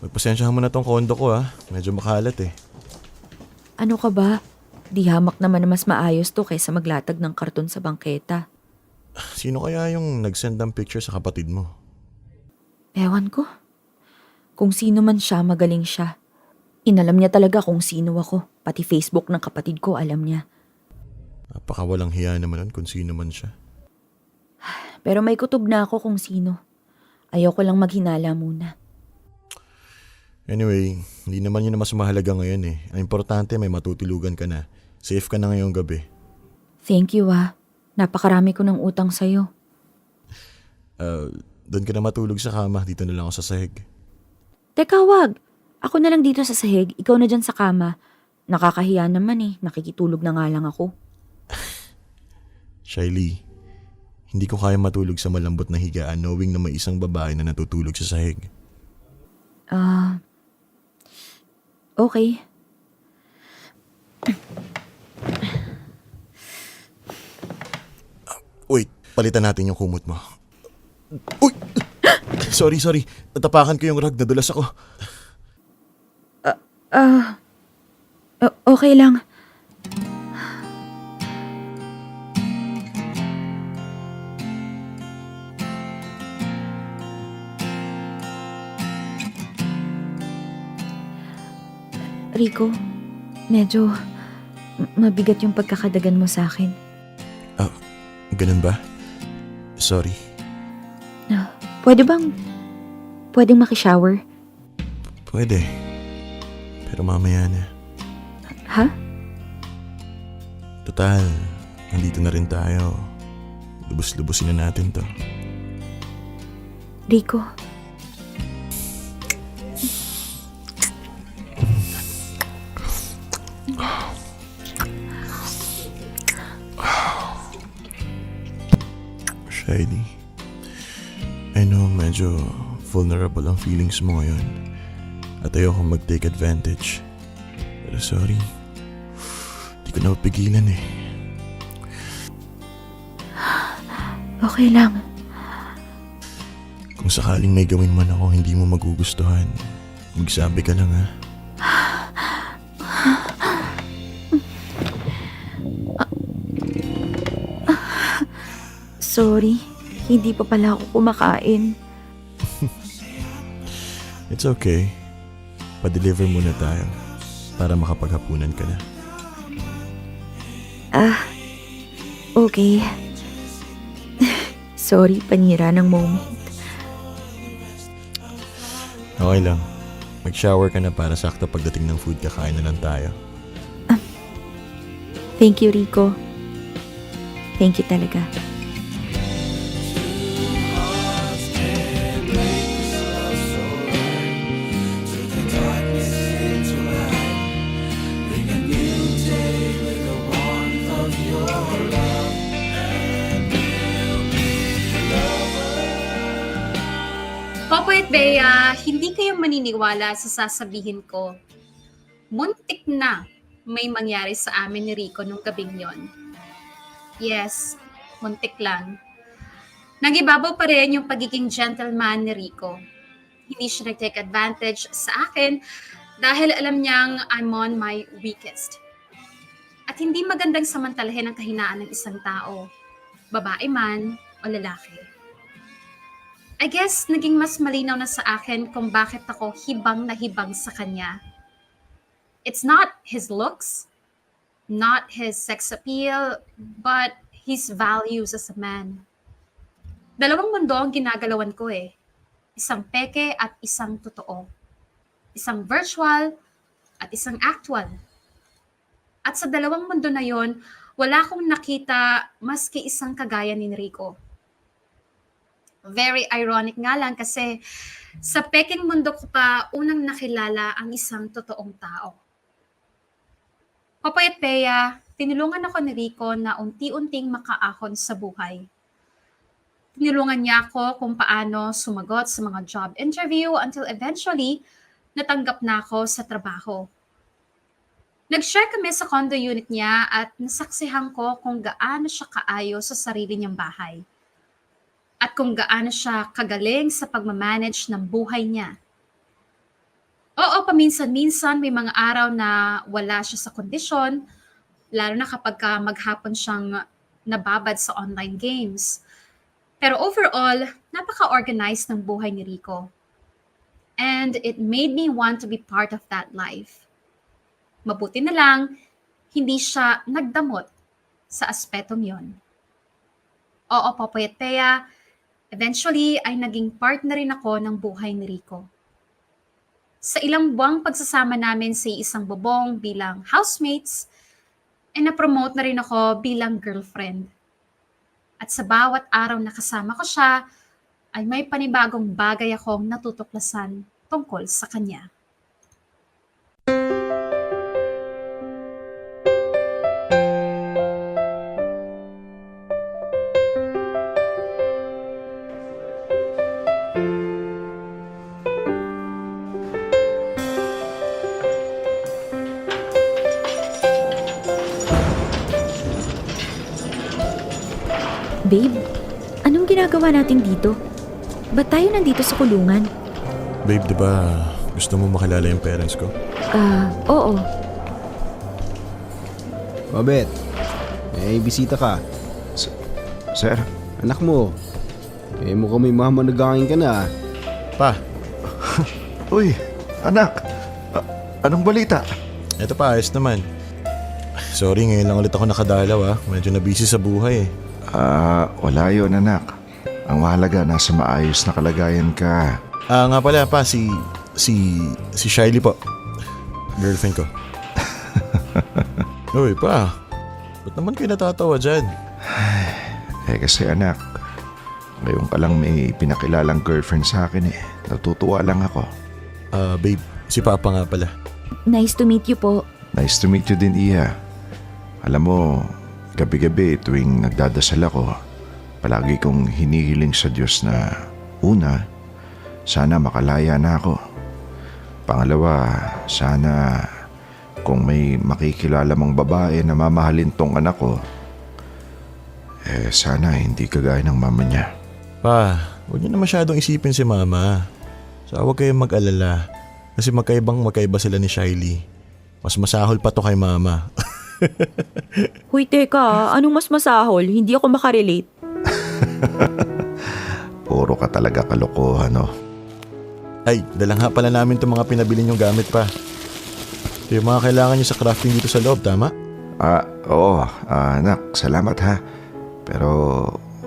S2: Magpasensyahan mo na tong kondo ko ha. Medyo makalat eh.
S5: Ano ka ba? Di hamak naman na mas maayos to kaysa maglatag ng karton sa bangketa.
S2: Sino kaya yung nag-send ng picture sa kapatid mo?
S5: Ewan ko. Kung sino man siya, magaling siya. Inalam niya talaga kung sino ako. Pati Facebook ng kapatid ko, alam niya.
S2: Napakawalang hiya naman nun kung sino man siya.
S5: Pero may kutob na ako kung sino. Ayoko lang maghinala muna.
S2: Anyway, hindi naman yun na mas mahalaga ngayon eh. Ang importante may matutulugan ka na. Safe ka na ngayong gabi.
S5: Thank you ah. Napakarami ko ng utang sa'yo.
S2: Doon ka na matulog sa kama. Dito na lang ako sa sahig.
S5: Teka, wag. Ako na lang dito sa sahig. Ikaw na dyan sa kama. Nakakahiya naman eh. Nakikitulog na nga lang ako.
S2: Shiley, hindi ko kaya matulog sa malambot na higaan knowing na may isang babae na natutulog sa sahig.
S5: Okay.
S2: Wait, palitan natin yung kumot mo. Uy! Sorry. Natapakan ko yung rug. Nadulas ako.
S5: Okay lang. Rico, medyo mabigat yung pagkakadagan mo sa akin.
S2: Ganun ba? Sorry.
S5: Pwedeng makishower?
S2: Pwede. Pero mamaya na.
S5: Ha?
S2: Total, nandito na rin tayo. Lubos-lubusin na natin to.
S5: Rico,
S2: Shady, I know medyo vulnerable ang feelings mo ngayon at ayoko mag-take advantage. Pero sorry, di ko na mapigilan eh.
S5: okay lang.
S2: Kung sakaling may gawin man ako hindi mo magugustuhan, magsabi ka lang ha.
S5: Sorry, hindi pa pala ako kumakain.
S2: It's okay. Pa-deliver muna tayo para makapaghapunan ka na.
S5: Okay. Sorry, panira ng moment.
S2: Okay lang. Mag-shower ka na para sakto pagdating ng food kakain na lang tayo.
S5: Thank you, Rico. Thank you talaga.
S3: Popoy at Bea, hindi kayo maniniwala sa sasabihin ko. Muntik na may mangyari sa amin ni Rico nung gabing yon. Yes, muntik lang. Nagibabaw pa rin yung pagiging gentleman ni Rico. Hindi siya nag-take advantage sa akin dahil alam niyang I'm on my weakest. At hindi magandang samantalahin ang kahinaan ng isang tao, babae man o lalaki. I guess naging mas malinaw na sa akin kung bakit ako hibang na hibang sa kanya. It's not his looks, not his sex appeal, but his values as a man. Dalawang mundo ang ginagalawan ko eh. Isang peke at isang totoo. Isang virtual at isang actual. At sa dalawang mundo na yon, wala akong nakita maski isang kagaya ni Rico. Very ironic nga lang kasi sa peking mundo ko pa unang nakilala ang isang totoong tao. Popoy at Bea, tinulungan ako ni Rico na unti-unting makaahon sa buhay. Tinulungan niya ako kung paano sumagot sa mga job interview until eventually natanggap na ako sa trabaho. Nag-share kami sa condo unit niya at nasaksihan ko kung gaano siya kaayos sa sarili niyang bahay. At kung gaano siya kagaling sa pagmamanage ng buhay niya. Oo, paminsan-minsan may mga araw na wala siya sa kondisyon, lalo na kapag maghapon siyang nababad sa online games. Pero overall, napaka-organized ng buhay ni Rico. And it made me want to be part of that life. Mabuti na lang, hindi siya nagdamot sa aspetong yon. Oo, Popoy at Bea, eventually ay naging part na rin ako ng buhay ni Rico. Sa ilang buwang pagsasama namin sa isang bubong bilang housemates, na-promote na rin ako bilang girlfriend. At sa bawat araw na kasama ko siya, ay may panibagong bagay akong natutuklasan tungkol sa kanya.
S5: Babe, anong ginagawa natin dito? Ba't tayo nandito sa kulungan?
S2: Babe, di ba gusto mo makilala yung parents ko?
S5: Oo.
S10: Babet, may bisita ka. Sir, anak mo. Mukhang may mamanagangin ka na.
S2: Pa,
S11: Uy, anak. Anong balita?
S2: Eto pa, ayos naman. Sorry, ngayon lang ulit ako nakadalaw Medyo na-busy sa buhay
S11: Wala yun anak. Ang mahalaga, nasa maayos na kalagayan ka.
S2: Nga pala pa, si Shiley po. Girlfriend ko. Uy pa, ba't naman kayo natatawa dyan?
S11: Kasi anak, ngayon ka lang may pinakilalang girlfriend sa akin Natutuwa lang ako.
S2: Babe, si Papa nga pala.
S5: Nice to meet you po.
S11: Nice to meet you din, Iya. Alam mo, gabi-gabi tuwing nagdadasal ako, palagi kong hinihiling sa Diyos na una, sana makalaya na ako. Pangalawa, sana kung may makikilala mong babae na mamahalin tong anak ko, sana hindi kagaya ng mama niya.
S2: Pa, huwag niyo na masyadong isipin si Mama. So huwag kayong mag-alala. Kasi magkaiba sila ni Shiley. Mas masahol pa to kay Mama.
S5: Hoy, teka, anong mas masahol? Hindi ako makarelate.
S11: Puro ka talaga kalokohan, no?
S2: Ay, dala nga pala namin itong mga pinabili niyong gamit pa. Ito yung mga kailangan niyo sa crafting dito sa loob, tama?
S11: Oo, anak, salamat ha. Pero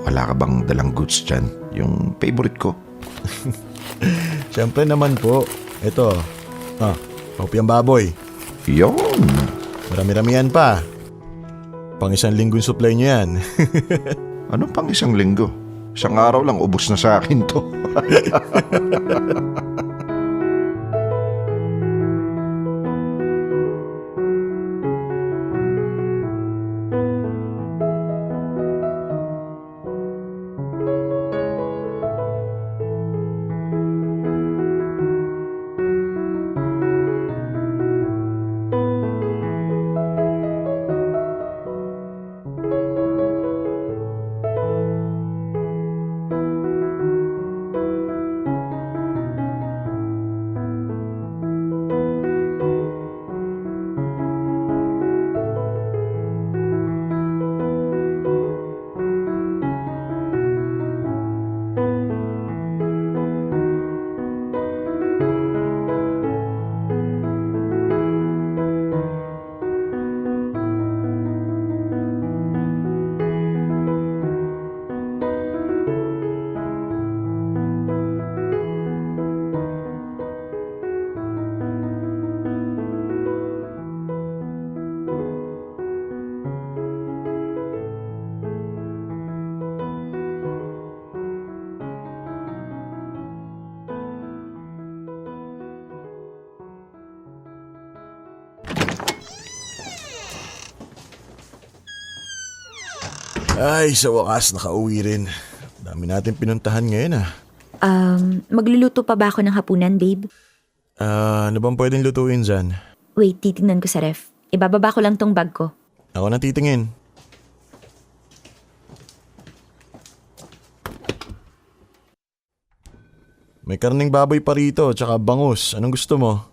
S11: wala ka bang dalang goods dyan? Yung favorite ko.
S2: Siyempre naman po. Ito, opyang baboy.
S11: Yun!
S2: Marami-ramihan pa. Pang 1 linggong supply niyo yan.
S11: Ano pang 1 linggo? 1 araw lang ubos na sa akin to.
S2: Ay, sa wakas nakauwi rin. Dami natin pinuntahan ngayon
S5: Magluluto pa ba ako ng hapunan, babe?
S2: Ano bang pwedeng lutuin dyan?
S5: Wait, titingnan ko sa ref. Ibababa ko lang tong bag ko.
S2: Ako na titingin. May karning baboy pa rito, tsaka bangus. Anong gusto mo?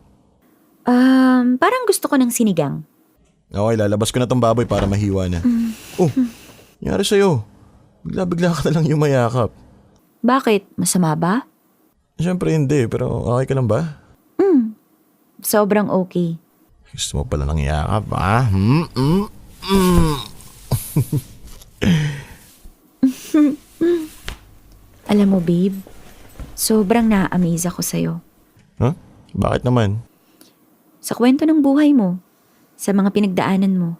S5: Parang gusto ko ng sinigang.
S2: Okay, lalabas ko na tong baboy para mahiwa na. Nangyari sa'yo? Bigla-bigla ka na lang yung mayakap.
S5: Bakit? Masama ba?
S2: Siyempre hindi, pero okay ka lang ba?
S5: Sobrang okay.
S2: Gusto mo pala ng yakap, ha?
S5: Alam mo, babe, sobrang na-amaze ako sa'yo.
S2: Huh? Bakit naman?
S5: Sa kwento ng buhay mo, sa mga pinagdaanan mo.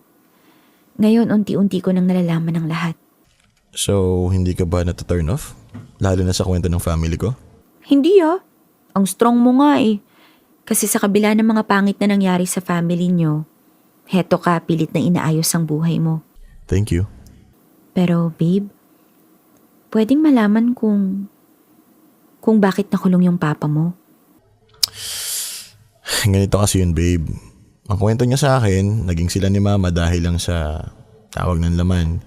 S5: Ngayon, unti-unti ko nang nalalaman ang lahat.
S2: So, hindi ka ba nata-turn off? Lalo na sa kwento ng family ko?
S5: Hindi Ang strong mo nga Kasi sa kabila ng mga pangit na nangyari sa family nyo, heto ka, pilit na inaayos ang buhay mo.
S2: Thank you.
S5: Pero babe, pwedeng malaman kung bakit nakulong yung papa mo?
S2: Ganito kasi yun, babe. Ang kwento niya sa akin, naging sila ni Mama dahil lang sa tawag ng laman.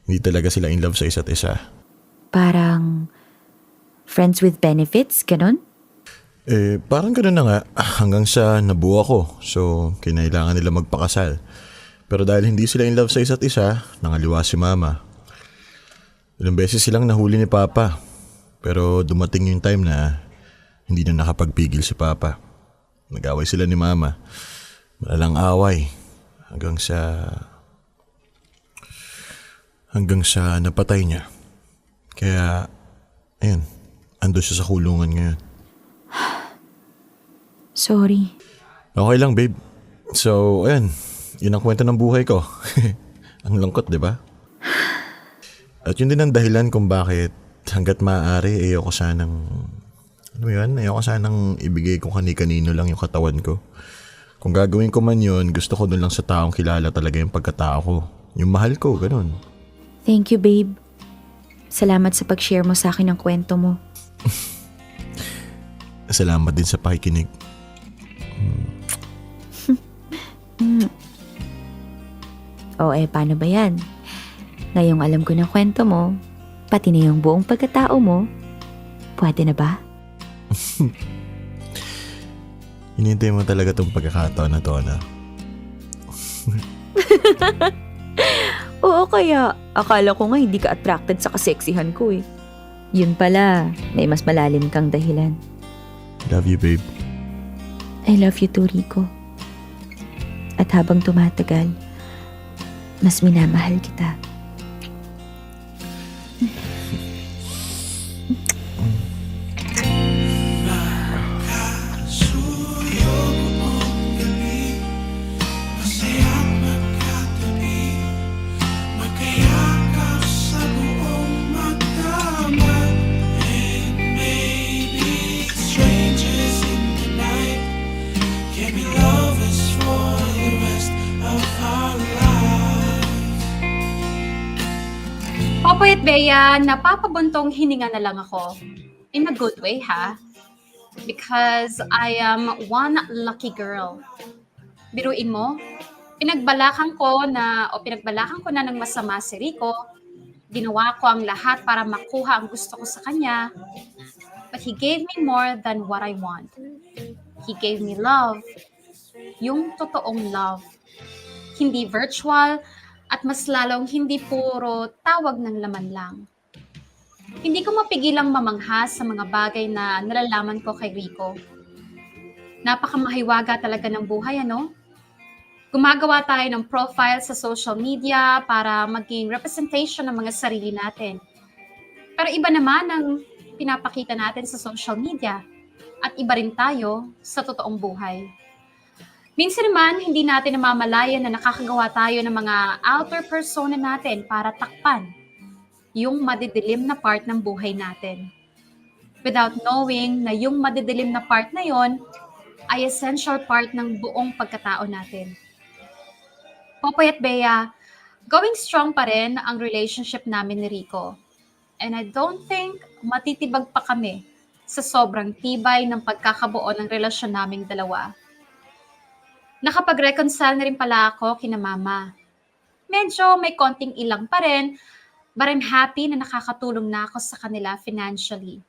S2: Hindi talaga sila in love sa isa't isa.
S5: Parang friends with benefits, ganon?
S2: Parang gano'n na nga. Hanggang sa nabuo ako. So, kinailangan nila magpakasal. Pero dahil hindi sila in love sa isa't isa, nangaliwa si Mama. Ilang beses silang nahuli ni Papa. Pero dumating yung time na hindi na nakapagpigil si Papa. Nag-away sila ni Mama. Malalang away hanggang sa napatay niya. Kaya, ayun, ando siya sa kulungan ngayon.
S5: Sorry.
S2: Okay lang, babe. So, ayun, yun ang kwento ng buhay ko. Ang lungkot, di ba? At yun din ang dahilan kung bakit hanggat maaari ayoko sanang ibigay kung kani-kanino lang yung katawan ko. Kung gagawin ko man yun, gusto ko dun lang sa taong kilala talaga yung pagkatao ko. Yung mahal ko, ganun.
S5: Thank you, babe. Salamat sa pag-share mo sa akin ng kwento mo.
S2: Salamat din sa pakikinig.
S5: Paano ba yan? Ngayong alam ko ng kwento mo, pati na yung buong pagkatao mo, pwede na ba?
S2: Hinintay mo talaga tong pagkakataon na to, na.
S5: Oo, kaya akala ko nga hindi ka attracted sa kaseksihan ko eh. Yun pala, may mas malalim kang dahilan.
S2: Love you, babe.
S5: I love you too, Rico. At habang tumatagal, mas minamahal kita.
S3: Popoy at Bea, napapabuntong hininga na lang ako. In a good way, ha? Because I am one lucky girl. Biruin mo, pinagbalakang ko na ng masama si Rico. Ginawa ko ang lahat para makuha ang gusto ko sa kanya. But he gave me more than what I want. He gave me love. Yung totoong love. Hindi virtual, at mas lalong hindi puro tawag ng laman lang. Hindi ko mapigilang mamangha sa mga bagay na nalalaman ko kay Rico. Napakamahiwaga talaga ng buhay, ano? Gumagawa tayo ng profile sa social media para maging representation ng mga sarili natin. Pero iba naman ang pinapakita natin sa social media at iba rin tayo sa totoong buhay. Minsan naman, hindi natin namamalayan na nakakagawa tayo ng mga outer persona natin para takpan yung madidilim na part ng buhay natin. Without knowing na yung madidilim na part na yon ay essential part ng buong pagkatao natin. Popoy at Bea, going strong pa rin ang relationship namin ni Rico. And I don't think matitibag pa kami sa sobrang tibay ng pagkakabuo ng relasyon naming dalawa. Nakapag-reconcile na rin pala ako kina mama. Medyo may konting ilang pa rin, but I'm happy na nakakatulong na ako sa kanila financially,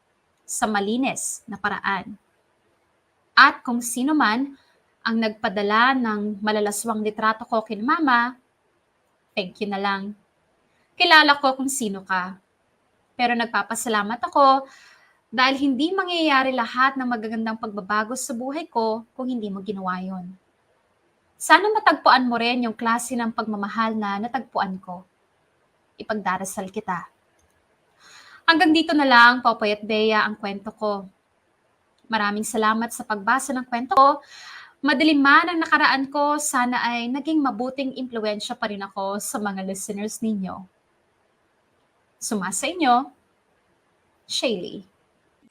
S3: sa malinis na paraan. At kung sino man ang nagpadala ng malalaswang litrato ko kina mama, thank you na lang. Kilala ko kung sino ka. Pero nagpapasalamat ako dahil hindi mangyayari lahat ng magagandang pagbabago sa buhay ko kung hindi mo ginawa yon. Sana matagpuan mo rin yung klase ng pagmamahal na natagpuan ko. Ipagdarasal kita. Hanggang dito na lang, Popoy at Bea, ang kwento ko. Maraming salamat sa pagbasa ng kwento ko. Madilim man ang nakaraan ko, sana ay naging mabuting impluwensya pa rin ako sa mga listeners ninyo. Sumasa inyo, Shaylee.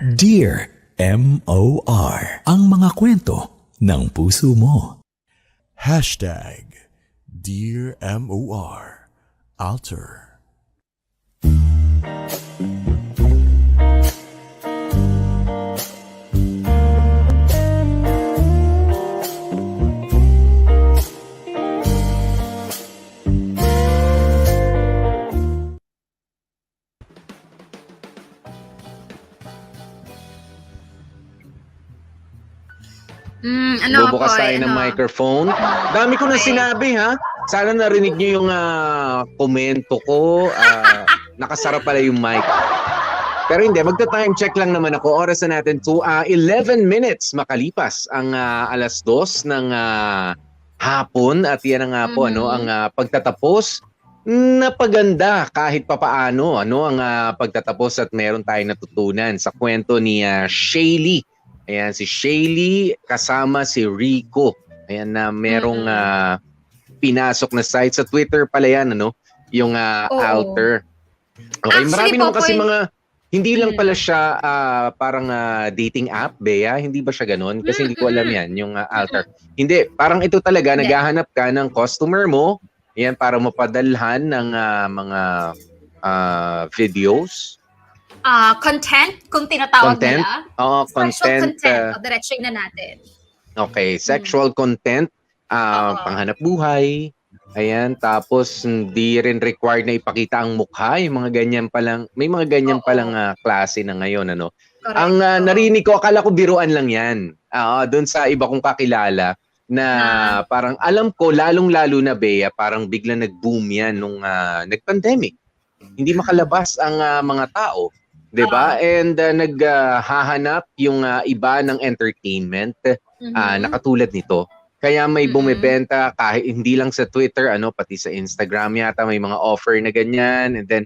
S8: Dear M.O.R. Ang mga kwento ng puso mo.
S2: Dear M.O.R. Alter.
S12: Bubukas tayo ng microphone. Dami ko na sinabi, ha? Sana narinig nyo yung komento ko. Nakasara pala yung mic. Pero hindi, magta-time check lang naman ako. Oras na natin to 11 minutes makalipas ang alas 2 ng hapon at yan na nga po ang pagtatapos. Napaganda kahit papaano ang pagtatapos at meron tayong natutunan sa kwento ni Shaylee. Ayan, si Shaylee kasama si Rico. Ayan na merong pinasok na site sa Twitter pala yan, yung Alter. Okay,
S3: Actually,
S12: marami naman kasi
S3: Popoy,
S12: mga hindi lang pala siya parang dating app, Bea. Hindi ba siya ganun? Kasi hindi ko alam yan, yung Alter. Hindi, parang ito talaga,
S3: Hindi.
S12: naghahanap ka ng customer mo, yan, para mapadalhan ng mga videos.
S3: Content, kung tinatawag
S12: Content?
S3: nila.
S12: Oo,
S3: Sexual
S12: content.
S3: content. Diretso na natin.
S12: Okay, sexual content, panghanap buhay, ayan, tapos hindi rin required na ipakita ang mukha, yung mga ganyan palang, may mga ganyan palang klase na ngayon,
S3: Correct.
S12: Ang narinig ko, akala ko biruan lang yan. Doon sa iba kong kakilala, na parang alam ko, lalong-lalo na, Bea, parang biglang nag-boom yan nung nag-pandemic. Hindi makalabas ang mga tao. 'Di ba? And naghahanap yung iba ng entertainment na katulad nito. Kaya may bumebenta kahit hindi lang sa Twitter, pati sa Instagram yata may mga offer na ganyan, and then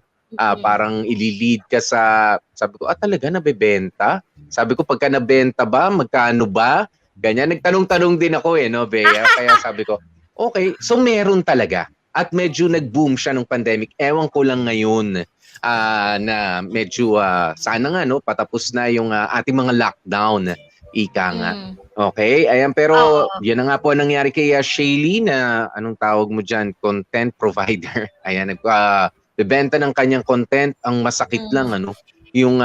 S12: parang ililid ka sa, sabi ko, talaga nabebenta? Sabi ko, pagka nabenta ba, magkano ba? Ganyan, nagtanong-tanong din ako Bea. Kaya sabi ko, okay, so meron talaga. At medyo nag-boom siya nung pandemic. Ewan ko lang ngayon na medyo sana nga patapos na yung ating mga lockdown, ika nga. Okay, ayan, pero yan na nga po ang nangyari kay Shaylee na anong tawag mo dyan, content provider. Ayan, nagbebenta ng kanyang content. Ang masakit lang yung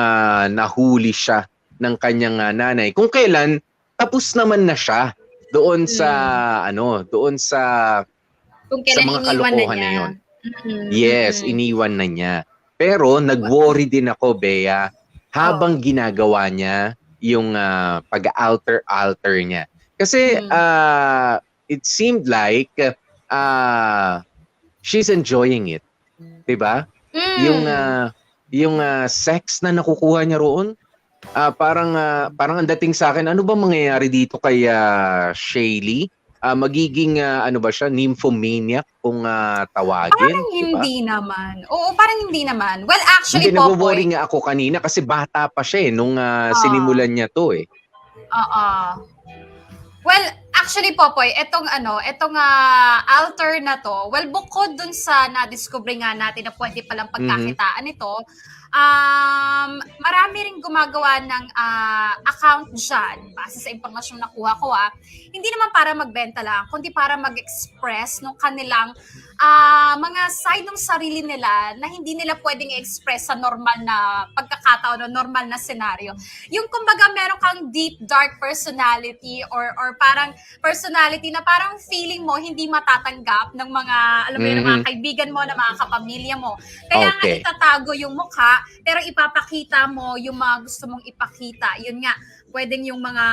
S12: nahuli siya ng kanyang nanay. Kung kailan tapos naman na siya doon sa doon sa
S3: Kung
S12: sa
S3: kailan
S12: mga
S3: iniwan na
S12: kalokohan
S3: niya.
S12: na yun. Yes, iniwan na niya. Pero nag-worry din ako, Bea, habang ginagawa niya yung pag-alter niya. Kasi it seemed like she's enjoying it. 'Di ba? Yung sex na nakukuha niya roon, parang ang dating sa akin, ano ba mangyayari dito kay Shaylee? Magiging ano ba siya, nymphomaniac kung tawagin?
S3: Parang
S12: diba?
S3: hindi naman. Oo, parang hindi naman. Well, actually,
S12: Hindi, nag-worry nga ako kanina kasi bata pa siya nung sinimulan niya to
S3: Oo. Well, actually, Popoy, etong alter na to, well, bukod dun sa na-discover nga natin na pwede palang pagkakitaan ito, marami ring gumagawa ng account dyan, base sa impormasyong nakuha ko hindi naman para magbenta lang, kundi para mag-express ng kanilang mga side ng sarili nila na hindi nila pwedeng i-express sa normal na pagkakataon o normal na senaryo. Yung kumbaga meron kang deep, dark personality or parang personality na parang feeling mo hindi matatanggap ng mga, alam mo yun, ng mga kaibigan mo, ng mga kapamilya mo. Kaya nga itatago yung mukha, pero ipapakita mo yung mga gusto mong ipakita. Yun nga, pwedeng yung mga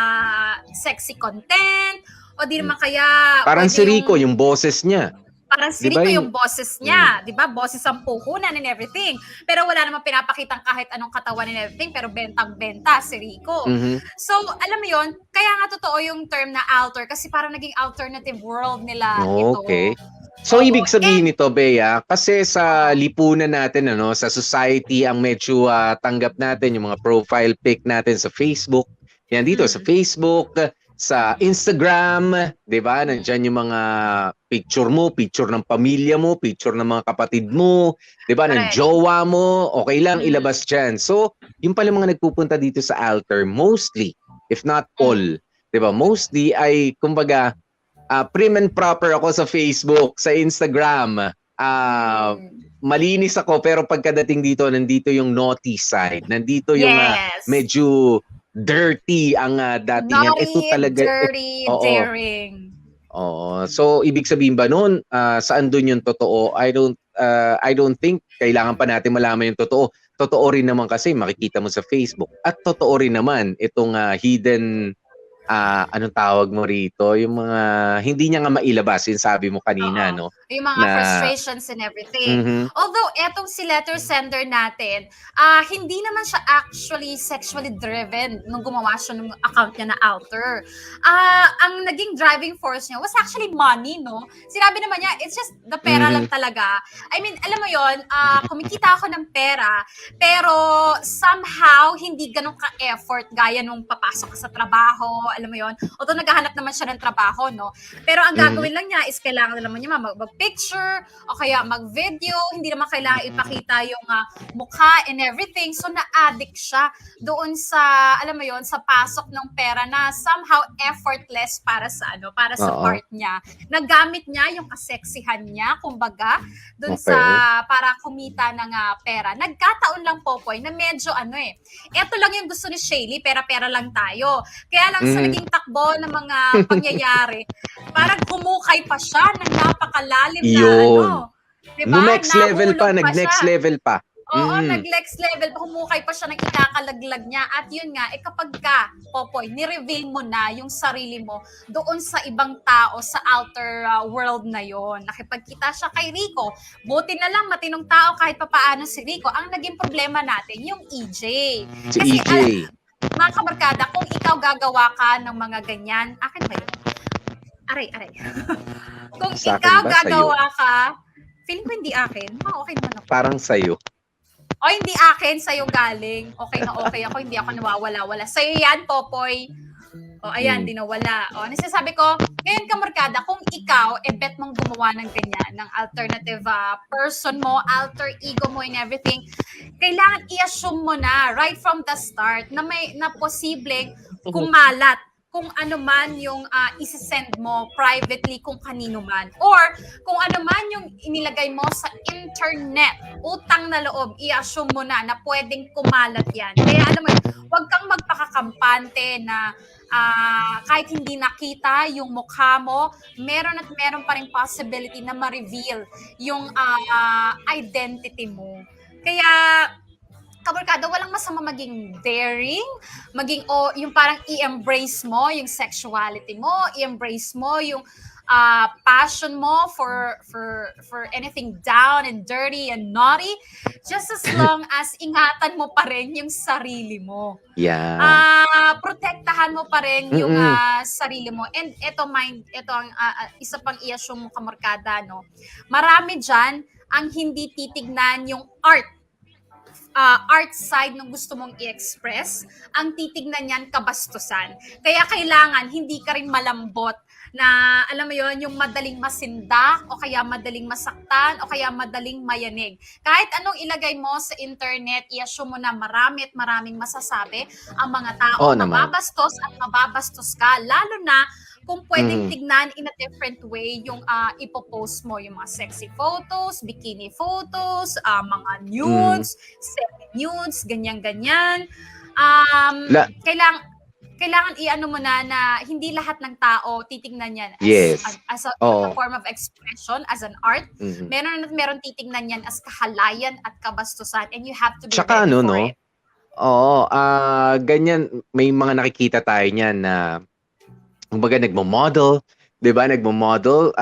S3: sexy content, o di naman kaya...
S12: Parang si Rico, yung boses niya.
S3: Parang si Rico yung boses niya, di ba? Boses ang puhunan and everything. Pero wala namang pinapakitang kahit anong katawan and everything, pero bentang-benta si Rico. So, alam mo yon, kaya nga totoo yung term na alter kasi parang naging alternative world nila ito.
S12: Okay. So, ibig sabihin nito, Bea, kasi sa lipunan natin, sa society, ang medyo tanggap natin, yung mga profile pic natin sa Facebook, yan dito, sa Facebook, sa Instagram, 'di ba? Nandiyan yung mga picture mo, picture ng pamilya mo, picture ng mga kapatid mo, 'di ba? Ng jowa mo, okay lang ilabas diyan. So, yung pala mga nagpupunta dito sa altar mostly, if not all, 'di ba? Mostly ay kumbaga prim and proper ako sa Facebook, sa Instagram. Malinis ako pero pagkadating dito nandito yung naughty side. Nandito yung medyo dirty ang datingan. Ito talaga
S3: dirty, daring.
S12: Oo. So ibig sabihin ba noon saan doon yung totoo? I don't think kailangan pa natin malaman yung totoo. Totoo rin naman kasi makikita mo sa Facebook. At totoo rin naman itong hidden anong tawag mo rito? Yung mga hindi niya nga mailabas, yung sabi mo kanina, no?
S3: yung mga
S12: Na
S3: frustrations and everything.
S12: Mhm.
S3: Although etong si letter sender natin, hindi naman siya actually sexually driven nung gumawa siya ng account niya na alter. Ang naging driving force niya was actually money, no? Sinabi naman niya, it's just the pera lang talaga. I mean, alam mo yon, kumikita ako ng pera, pero somehow hindi ganun ka-effort gaya nung papasok ka sa trabaho, alam mo yon. Although naghahanap naman siya ng trabaho, no? Pero ang gagawin lang niya is kailangan naman niya mag-picture o kaya mag-video, hindi naman kailangan ipakita yung mukha and everything. So na-addict siya doon sa, alam mo yon, sa pasok ng pera na somehow effortless para sa para sa
S12: Oo.
S3: part niya. Nagamit niya yung kaseksihan niya, kumbaga, doon
S12: Okay.
S3: sa para kumita ng pera. Nagkataon lang, Popoy, na medyo eto lang yung gusto ni Shaylee, pera-pera lang tayo. Kaya lang sa naging takbo ng mga pangyayari, parang humukay pa siya ng napakalalim na
S12: Yun.
S3: Diba?
S12: No next level pa,
S3: Nahulog
S12: nag-next
S3: siya.
S12: level pa.
S3: Oo, nag-next level, humukay pa siya ng ikakalaglag niya. At yun nga, kapag ka, Popoy, ni-reveal mo na yung sarili mo doon sa ibang tao sa outer world na yon. Nakipagkita siya kay Rico. Buti na lang, matinong tao kahit papaano si Rico. Ang naging problema natin, yung EJ.
S12: Si
S3: Kasi,
S12: EJ.
S3: Mga kabarkada, kung ikaw gagawa ka ng mga ganyan, akin ba yun? Aray. Kung
S12: Sa akin
S3: ikaw
S12: ba?
S3: gagawa ka, feeling ko hindi akin. Okay naman ako.
S12: Parang sa'yo.
S3: O hindi akin, sa'yo galing. Okay na okay ako, hindi ako nawawala-wala. Sa'yo yan, Popoy. O ayan, di nawala. O nasasabi ko, ngayon kamarkada, kung ikaw, bet mong gumawa ng ganyan, ng alternative person mo, alter ego mo and everything, kailangan i-assume mo na right from the start na posibleng kumalat kung ano man yung isi-send mo privately kung kanino man. Or kung ano man yung inilagay mo sa internet, utang na loob, i-assume mo na pwedeng kumalat yan. Kaya alam mo yun, huwag kang magpakakampante na kahit hindi nakita yung mukha mo, meron pa rin possibility na ma-reveal yung identity mo. Kaya kabarkada, walang masama maging daring, maging yung parang i-embrace mo yung sexuality mo, i-embrace mo yung passion mo for anything down and dirty and naughty, just as long as ingatan mo pa rin yung sarili mo.
S12: Yeah.
S3: Protektahan mo pa rin yung sarili mo. And ito ang isa pang i-assume mo, kamarkada, no? Marami dyan ang hindi titignan yung art side ng gusto mong i-express, ang titignan niyan kabastusan. Kaya kailangan hindi ka rin malambot na, alam mo yon, yung madaling masindak o kaya madaling masaktan o kaya madaling mayanig. Kahit anong ilagay mo sa internet, i-assume mo na marami at maraming masasabi ang mga tao, mababastos at mababastos ka, lalo na kung pwedeng tignan in a different way yung ipopost mo, yung mga sexy photos, bikini photos, mga nudes, semi-nudes, ganyan-ganyan. Kailangan i-ano mo na hindi lahat ng tao titignan yan as a form of expression, as an art. Meron titignan yan as kahalayan at kabastusan, and you have to be ready for it.
S12: Oo, ganyan, may mga nakikita tayo niyan na kumbaga nagmo-model, 'di ba? Nagmo-model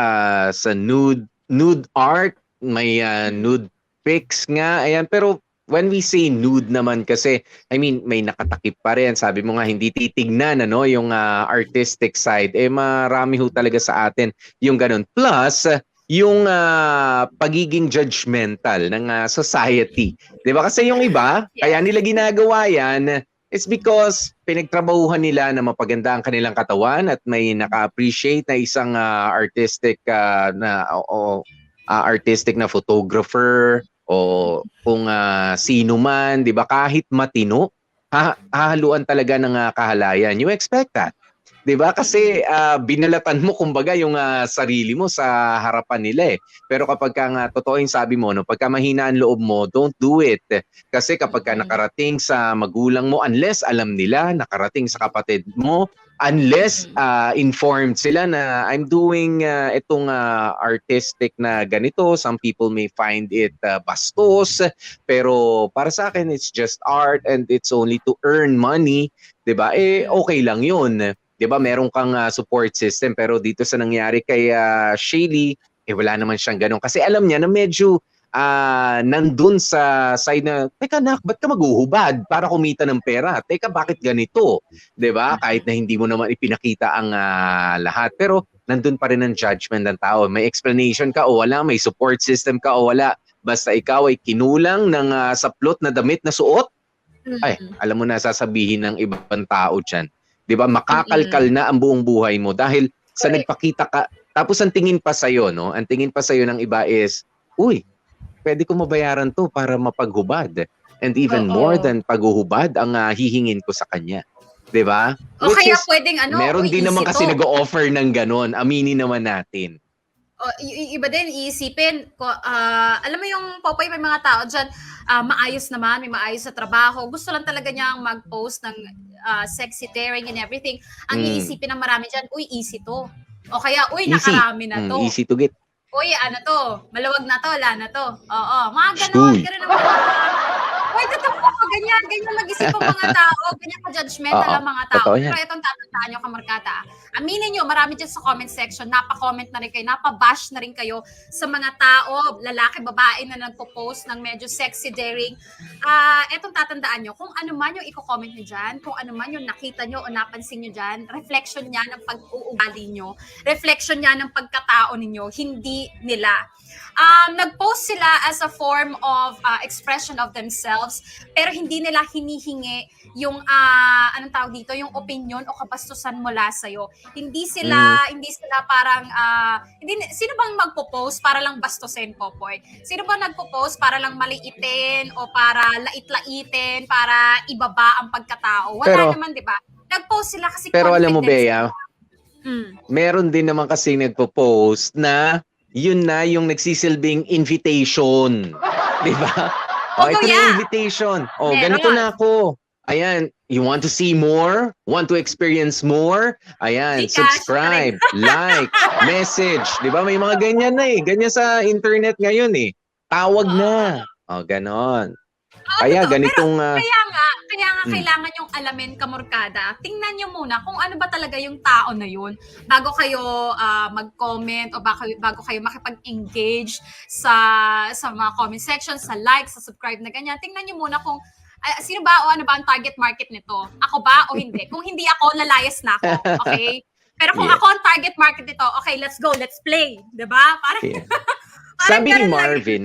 S12: sa nude art, may nude pics nga, ayan. Pero when we say nude naman kasi, I mean, may nakatakip pa rin. Sabi mo nga, hindi titignan yung artistic side. Marami ho talaga sa atin yung ganun. Plus, yung pagiging judgmental ng society. 'Di ba? Kasi yung iba, kaya nila ginagawa yan, it's because pinagtrabahuhan nila na mapaganda ang kanilang katawan at may naka-appreciate na isang artistic na photographer o kung sino man, 'di ba, kahit matino, hahaluan talaga ng kahalayan. You expect that. 'Di ba? Kasi binalatan mo kumbaga yung sarili mo sa harapan nila eh. Pero kapag totoo yung sabi mo, no, pagka mahina ang loob mo, don't do it. Kasi kapag nakarating sa magulang mo, unless alam nila, nakarating sa kapatid mo, unless informed sila na I'm doing itong artistic na ganito, some people may find it bastos, pero para sa akin it's just art and it's only to earn money, 'di ba? Okay lang 'yun. 'Di ba? Meron kang support system, pero dito sa nangyari kay Shaylee, wala naman siyang ganun. Kasi alam niya na medyo nandun sa side na, teka nak, ba't ka maghuhubad para kumita ng pera? Teka, bakit ganito? 'Di ba? Kahit na hindi mo naman ipinakita ang lahat. Pero nandun pa rin ang judgment ng tao. May explanation ka o wala, may support system ka o wala. Basta ikaw ay kinulang ng saplot na damit na suot, ay, alam mo na sasabihin ng ibang tao dyan. 'Di ba? Makakalkal na ang buong buhay mo dahil sa nagpakita ka. Tapos ang tingin pa sa'yo, no? Ang tingin pa sa'yo ng iba is, uy, pwede ko mabayaran to para mapaghubad. And even more than paghuhubad, ang hihingin ko sa kanya. 'Di ba?
S3: O kaya pwedeng
S12: meron din naman kasi
S3: to.
S12: nag-o-offer ng ganon. Aminin naman natin.
S3: Iba din iisipin ko, alam mo yung Popoy, may mga tao dyan, maayos naman, may maayos sa trabaho, gusto lang talaga niyang mag-post ng sexy tearing and everything. Ang iisipin ng marami dyan, uy, easy to. O kaya, uy, nakarami na to.
S12: Easy to get.
S3: Uy, ano to, maluwag na to, wala na to. Oo, mga ganon, ganun ang mga... Uy, totoo po, ganyan mag-isip ang mga tao, ganyan ka-judgmental ang mga tao. Pero itong tatandaan nyo, kamarkada, aminin nyo, marami dyan sa comment section, napa-comment na rin kayo, napa-bash na rin kayo sa mga tao, lalaki, babae na nagpo-post ng medyo sexy daring. Itong tatandaan nyo, kung ano man yung i-comment nyo dyan, kung ano man yung nakita nyo o napansin nyo dyan, reflection niya ng pag-uugali nyo, reflection niya ng pagkatao ninyo, hindi nila. Nag-post sila as a form of expression of themselves, pero hindi nila hinihingi yung anong tawag dito, yung opinion o kabastusan mula sa iyo. Hindi sila parang sino bang magpo-post para lang bastusin, Popoy? Sino bang nagpo-post para lang maliitin o para lait-laitin, para ibaba ang pagkatao? Wala naman, 'di ba? Nag-post sila kasi
S12: pero alam mo,
S3: confidence.
S12: Bea, meron din naman kasi nagpo-post na yun na yung nagsisilbing invitation. Di ba? Ito na invitation. Ganito na ako. Ayan, you want to see more? Want to experience more? Ayan, subscribe, like, message. Di ba? May mga ganyan na eh. Ganyan sa internet ngayon eh. Tawag na. Ganon. Kaya ganitong...
S3: Kaya nga kailangan yung alamin, kamorkada. Tingnan nyo muna kung ano ba talaga yung tao na yun bago kayo mag-comment o bago kayo makipag-engage sa mga comment section, sa like, sa subscribe na ganyan. Tingnan nyo muna kung sino ba o ano ba ang target market nito? Ako ba o hindi? Kung hindi ako, lalayas na ako. Okay? Pero kung ako ang target market nito, okay, let's go, let's play. Diba? Parang,
S12: sabi ni Marvin,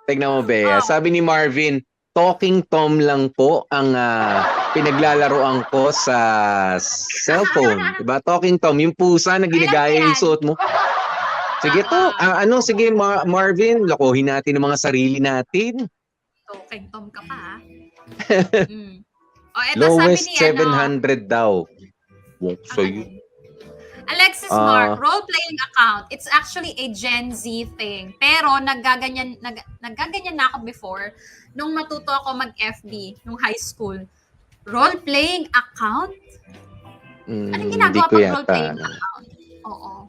S12: tignan mo, Bea, sabi ni Marvin, Talking Tom lang po ang pinaglalaroan ko sa cellphone. Diba? Talking Tom, yung pusa na ginagaya yung suot mo. Sige to. Sige Marvin, lokohin natin ang mga sarili natin.
S3: Talking Tom ka pa, ha?
S12: Lowest 700 daw. Sa'yo.
S3: Alexis Mark, role-playing account. It's actually a Gen Z thing. Pero naggaganyan na ako before nung matuto ako mag-FB nung high school. Role-playing account? Anong ginagawa pag role-playing account? Oo.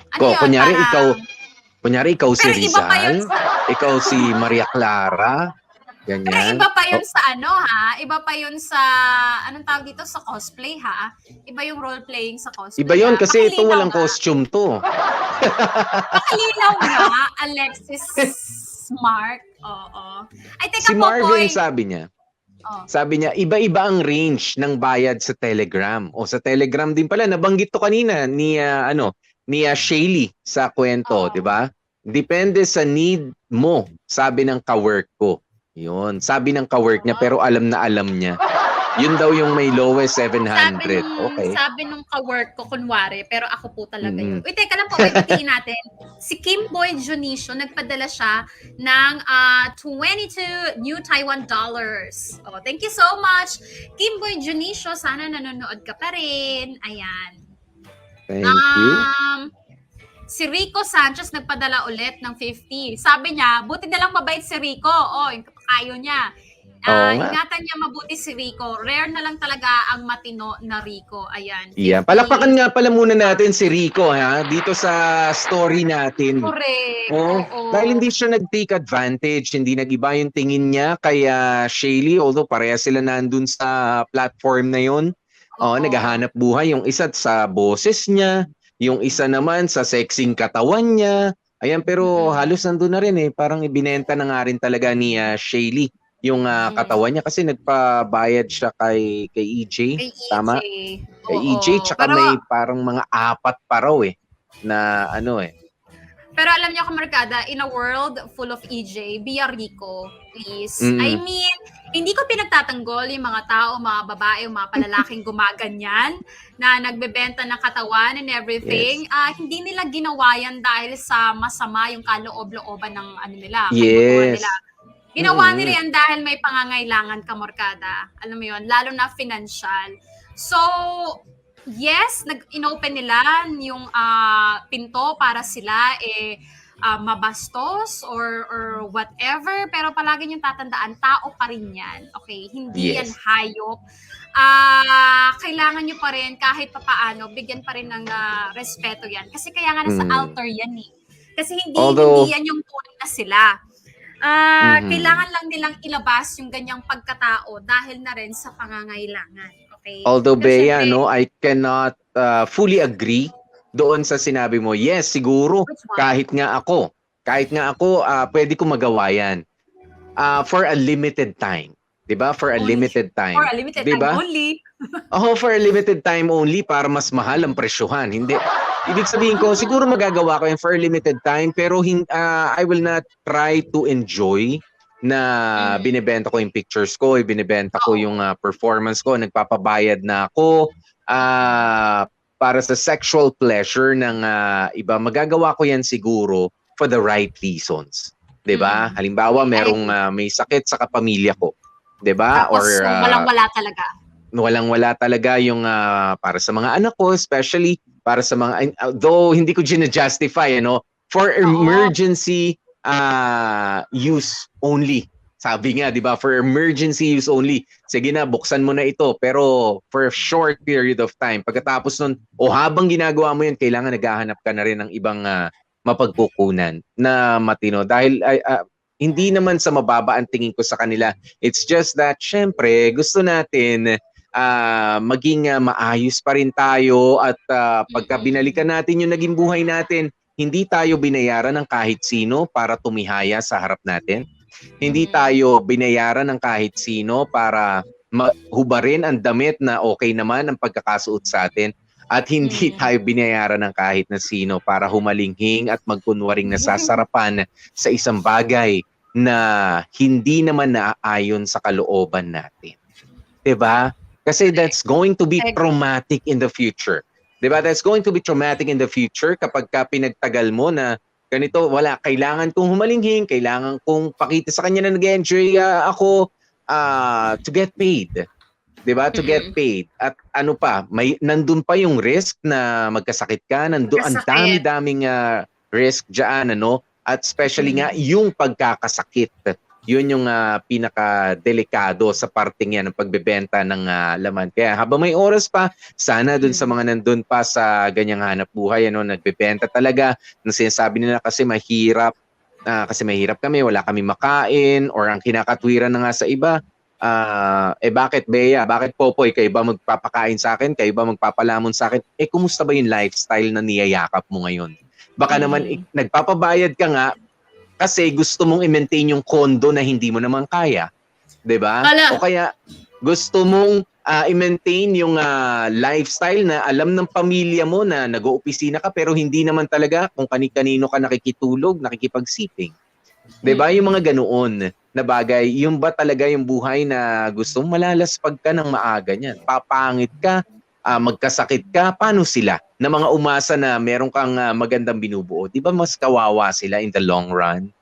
S12: Kunyari ikaw si Rizal, ikaw si Maria Clara, ganyan.
S3: Pero iba pa yun sa iba pa yun sa, anong tawag dito, sa cosplay, ha? Iba yung role-playing sa cosplay.
S12: Iba yun kasi ito walang costume to.
S3: Pakalinaw nga, Alexis Mark. Oo. Ay, teka,
S12: Si Marvin
S3: Popoy.
S12: sabi niya, iba-iba ang range ng bayad sa Telegram. O sa Telegram din pala, nabanggit to kanina ni Shaylee sa kwento, di ba? Depende sa need mo, sabi ng ka-work ko. Yun, sabi ng ka-work niya, pero alam na alam niya. Yun daw yung may lowest 700. Okay.
S3: Sabi nung ka-work ko, kunwari, pero ako po talaga yun. Uy, teka lang po, batiin natin. Si Kim Boy Junicio, nagpadala siya ng 22 new Taiwan dollars. Oh, thank you so much, Kim Boy Junicio. Sana nanonood ka pa rin. Ayan.
S12: Thank you.
S3: Si Rico Sanchez nagpadala ulit ng 50. Sabi niya, buti na lang mabait si Rico. Yung kapakayo niya. Ingatan niya mabuti si Rico. Rare na lang talaga ang matino na Rico. Ayan.
S12: Yeah. Palakpakan nga pala muna natin si Rico, ha? Dito sa story natin.
S3: Correct.
S12: Dahil hindi siya nag-take advantage, hindi nag-iba yung tingin niya kaya Shaylee, although pareha sila nandun sa platform na yun. Naghahanap buhay. Yung isa sa boses niya, yung isa naman sa sexing katawan niya. Ayan, pero halos nandun na rin eh. Parang ibinenta na nga rin talaga ni Shaylee yung katawan niya kasi nagpabayad siya kay EJ.
S3: Kay EJ.
S12: Tama? Kay
S3: Oo.
S12: EJ, tsaka
S3: Pero,
S12: may parang mga 4 pa raw eh. Na ano eh.
S3: pero alam niyo, kamarkada, in a world full of EJ, be a Rico, please.
S12: Mm.
S3: I mean, hindi ko pinagtatanggol yung mga tao, mga babae, mga palalaking gumaganyan na nagbebenta ng katawan and everything. Hindi nila ginawa yan dahil sa masama yung kaloob-looban ng ano nila, kaguluhan
S12: Yes.
S3: nila. Ginawa
S12: Mm.
S3: nila yan dahil may pangangailangan, kamorkada. Alam mo yun, lalo na financial. So, yes, inopen nila yung pinto para sila mabastos or whatever, pero palagi niyong tatandaan, tao pa rin yan. Okay? Hindi
S12: Yes.
S3: yan hayop. Kailangan niyo pa rin kahit papaano, bigyan pa rin ng respeto yan. Kasi kaya nga nasa altar yan eh. Kasi hindi yan yung tunay na sila. Kailangan lang nilang ilabas yung ganyang pagkatao dahil na rin sa pangangailangan. Okay?
S12: Although
S3: Pero
S12: Bea,
S3: syempre,
S12: I cannot fully agree doon sa sinabi mo. Yes, siguro
S3: which one?
S12: kahit nga ako, pwede ko magawa yan. For a limited time. 'Di ba? For a
S3: Only.
S12: limited time.
S3: For a limited
S12: 'Di ba?
S3: time only.
S12: For a limited time only para mas mahal ang presyohan. Hindi. Ibig sabihin ko, siguro magagawa ko yan for a limited time pero I will not try to enjoy na binibenta ko yung pictures ko, binibenta ko yung performance ko, nagpapabayad na ako para sa sexual pleasure ng iba. Magagawa ko yan siguro for the right reasons. 'Di ba? Halimbawa, merong may sakit sa kapamilya ko. 'Di ba?
S3: Tapos walang-wala talaga.
S12: Walang-wala talaga yung para sa mga anak ko, especially para sa mga, though hindi ko gina-justify, for emergency use only. Sabi nga, di ba, for emergency use only. Sige na, buksan mo na ito. Pero for a short period of time. Pagkatapos nun, habang ginagawa mo yun, kailangan naghahanap ka na rin ng ibang mapagkukunan na matino. Dahil hindi naman sa mababa ang tingin ko sa kanila. It's just that, syempre, gusto natin maging maayos pa rin tayo at pagka binalikan natin yung naging buhay natin, hindi tayo binayaran ng kahit sino para tumihaya sa harap natin. Hindi tayo binayaran ng kahit sino para hubarin ang damit na okay naman ang pagkakasuot sa atin. At hindi tayo binayaran ng kahit na sino para humalinghing at magkunwaring nasasarapan sa isang bagay na hindi naman naaayon sa kalooban natin. 'Di ba? Kasi that's going to be traumatic in the future. 'Di ba? That's going to be traumatic in the future kapag pinagtagal mo na ganito, kailangan kong humalinghing, kailangan kong pakita sa kanya na nag-enjoy ako to get paid. 'Di ba? To get paid. At ano pa, nandun pa yung risk na magkasakit ka, ang dami-daming risk diyan, at especially nga yung pagkakasakit. Yun yung pinaka-delikado sa parting yan ng pagbebenta ng laman. Kaya habang may oras pa, sana dun sa mga nandun pa sa ganyang hanap buhay, nagbebenta talaga, na sinasabi nila kasi mahirap kami, wala kami makain, or ang kinakatwiran na nga sa iba, bakit Bea, bakit Popoy, kayo ba magpapakain sa akin, kayo ba magpapalamon sa akin, kumusta ba yung lifestyle na niyayakap mo ngayon? Baka naman nagpapabayad ka nga, kasi gusto mong i-maintain yung kondo na hindi mo naman kaya. 'Di ba? O kaya gusto mong i-maintain yung lifestyle na alam ng pamilya mo na nag-oopisina ka pero hindi naman talaga kung kani-kanino ka nakikitulog, nakikipagsiping. 'Di ba? Yung mga ganoon na bagay, yung ba talaga yung buhay na gusto mong malalaspag ka ng maaga niyan? Papangit ka, magkasakit ka, paano sila? Na mga umasa na meron kang magandang binubuo, di ba mas kawawa sila in the long run?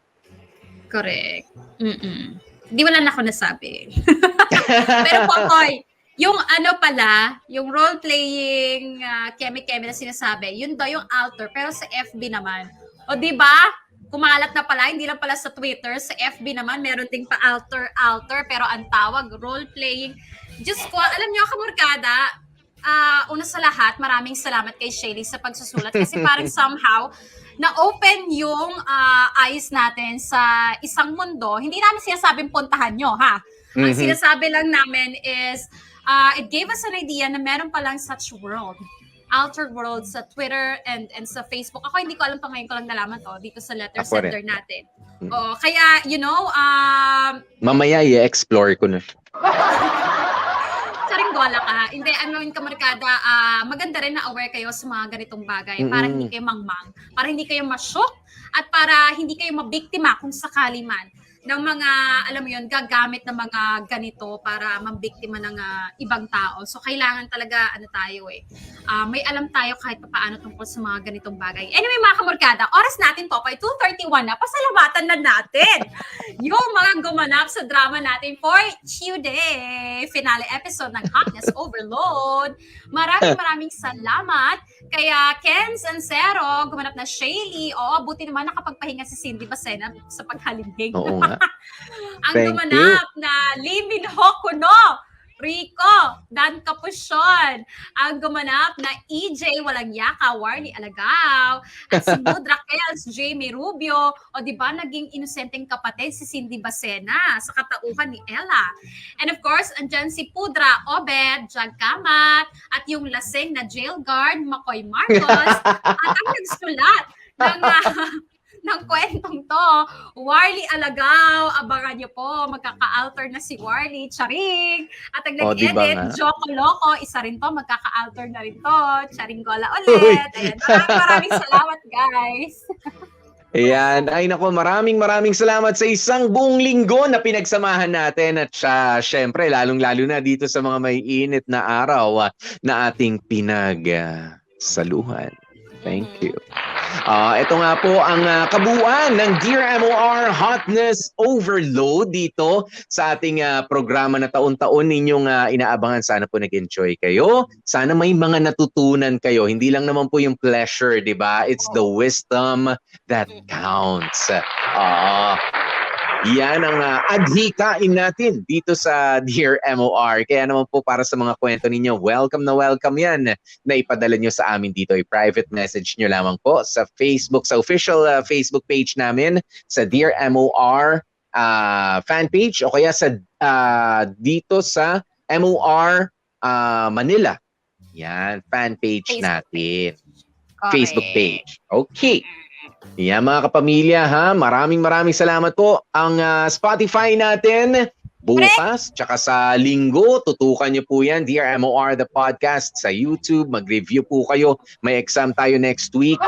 S3: Correct. Hindi wala na ako nasabi. Pero Popoy, yung yung role-playing keme-keme na sinasabi, yun daw yung altar, pero sa FB naman. O di ba? Kumalat na pala, hindi lang pala sa Twitter, sa FB naman, meron ding pa-altar, pero ang tawag, role-playing. Diyos ko, alam niyo, kamurkada, una sa lahat, maraming salamat kay Shaylee sa pagsusulat kasi parang somehow na-open yung eyes natin sa isang mundo. Hindi namin sinasabing puntahan nyo, ha? Ang sinasabi lang namin is it gave us an idea na meron palang such world. Outer World sa Twitter and sa Facebook. Ako hindi ko alam pa, ngayon ko lang nalaman to dito sa letter
S12: Ako rin.
S3: sender natin. Oo, kaya
S12: Mamaya i-explore ko na.
S3: Charinggola ka. Hindi, kamarkada, maganda rin na aware kayo sa mga ganitong bagay para hindi kayo mangmang, para hindi kayo ma-shock, at para hindi kayo mabiktima kung sakali man ng mga, alam mo yun, gagamit ng mga ganito para mambiktima ng ibang tao. So, kailangan talaga, may alam tayo kahit paano tungkol sa mga ganitong bagay. Anyway, mga kamorkada, oras natin po, 2:31 na, pasalamatan na natin yung mga gumanap sa drama natin for today, finale episode ng Hotness Overload. Maraming salamat. Kaya Ken Sancero, gumanap na Shaylee. Oo, buti naman nakapagpahinga si Cindy Bacena sa paghalinghing.
S12: Oo nga.
S3: Ang
S12: Thank
S3: gumanap na Lee Min Ho Kuno, Rico, Dan Capuchon. Ang gumanap na EJ Walang Yaka, Warnie Alagaw. At si Mood Raquels, Jamie Rubio. O diba, naging inosenteng kapatid si Cindy Bacena sa katauhan ni Ella. And of course, andyan si Pudra Obed, Jag Kamat, at yung lasing na jail guard, Makoy Marcos. At ang nagsulat ng kwentong to, Warlie Alagaw. Abangan niyo po, magkaka-alter na si Warlie. Charing! At ang nag-edit, Joko Loco, isa rin to, magkaka-alter na rin to. Charinggola ulit. Ayan, maraming salamat, guys.
S12: Ayan. Ay nako, maraming salamat sa isang buong linggo na pinagsamahan natin. At syempre, lalong-lalo na dito sa mga may init na araw na ating pinagsaluhan. Thank you. Ito nga po ang kabuuan ng Dear MOR Hotness Overload dito sa ating programa na taon-taon ninyong inaabangan. Sana po nag-enjoy kayo. Sana may mga natutunan kayo. Hindi lang naman po yung pleasure, di ba? It's the wisdom that counts. Yan ang adhikain natin dito sa Dear MOR. Kaya naman po para sa mga kwento ninyo, welcome na welcome yan na ipadala nyo sa amin dito. I-private message nyo lamang po sa Facebook, sa official Facebook page namin, sa Dear MOR fan page, o kaya sa dito sa MOR Manila. Yan, fan page natin. Facebook page. Okay. Yan mga kapamilya ha, maraming salamat po. Ang Spotify natin bukas, tsaka sa linggo, tutukan niyo po yan, Dear MOR the podcast sa YouTube. Mag-review po kayo. May exam tayo next week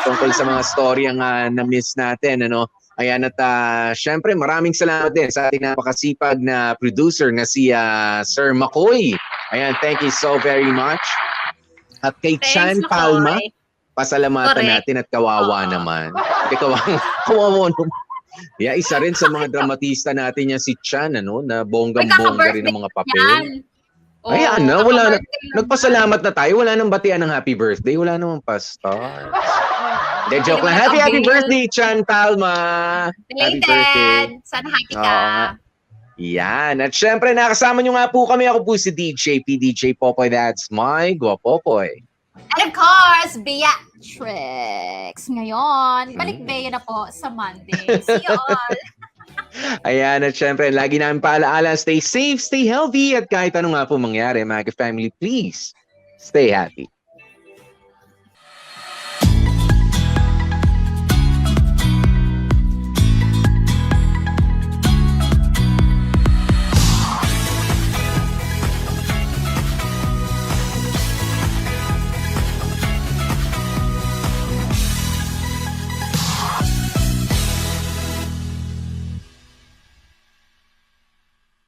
S12: tungkol sa mga story ang na-miss natin. Ayan, at syempre maraming salamat din sa ating napakasipag na producer na si Sir Makoy. Ayan, thank you so very much. At kay Chan Palma, pasalamatan natin at kawawa naman. Kawawa naman. Yeah, isa rin sa mga dramatista natin yan si Chan, na bonggang-bongga rin ng mga papel. Ayan na, wala na. Nagpasalamat na tayo, wala nang batian ng happy birthday, wala namang pa-stars. Joke lang. Happy birthday, Chan Palma. Happy birthday.
S3: Sana happy ka.
S12: Yan. At syempre, nakasama nyo nga po kami. Ako po si DJ Popoy. That's my Guapopoy.
S3: And of course, Beatrix. Ngayon, balik Bea na po sa Monday. See you all!
S12: Ayan, at syempre, lagi namin paalaala, stay safe, stay healthy, at kahit anong nga po mangyari, mga family, please, stay happy.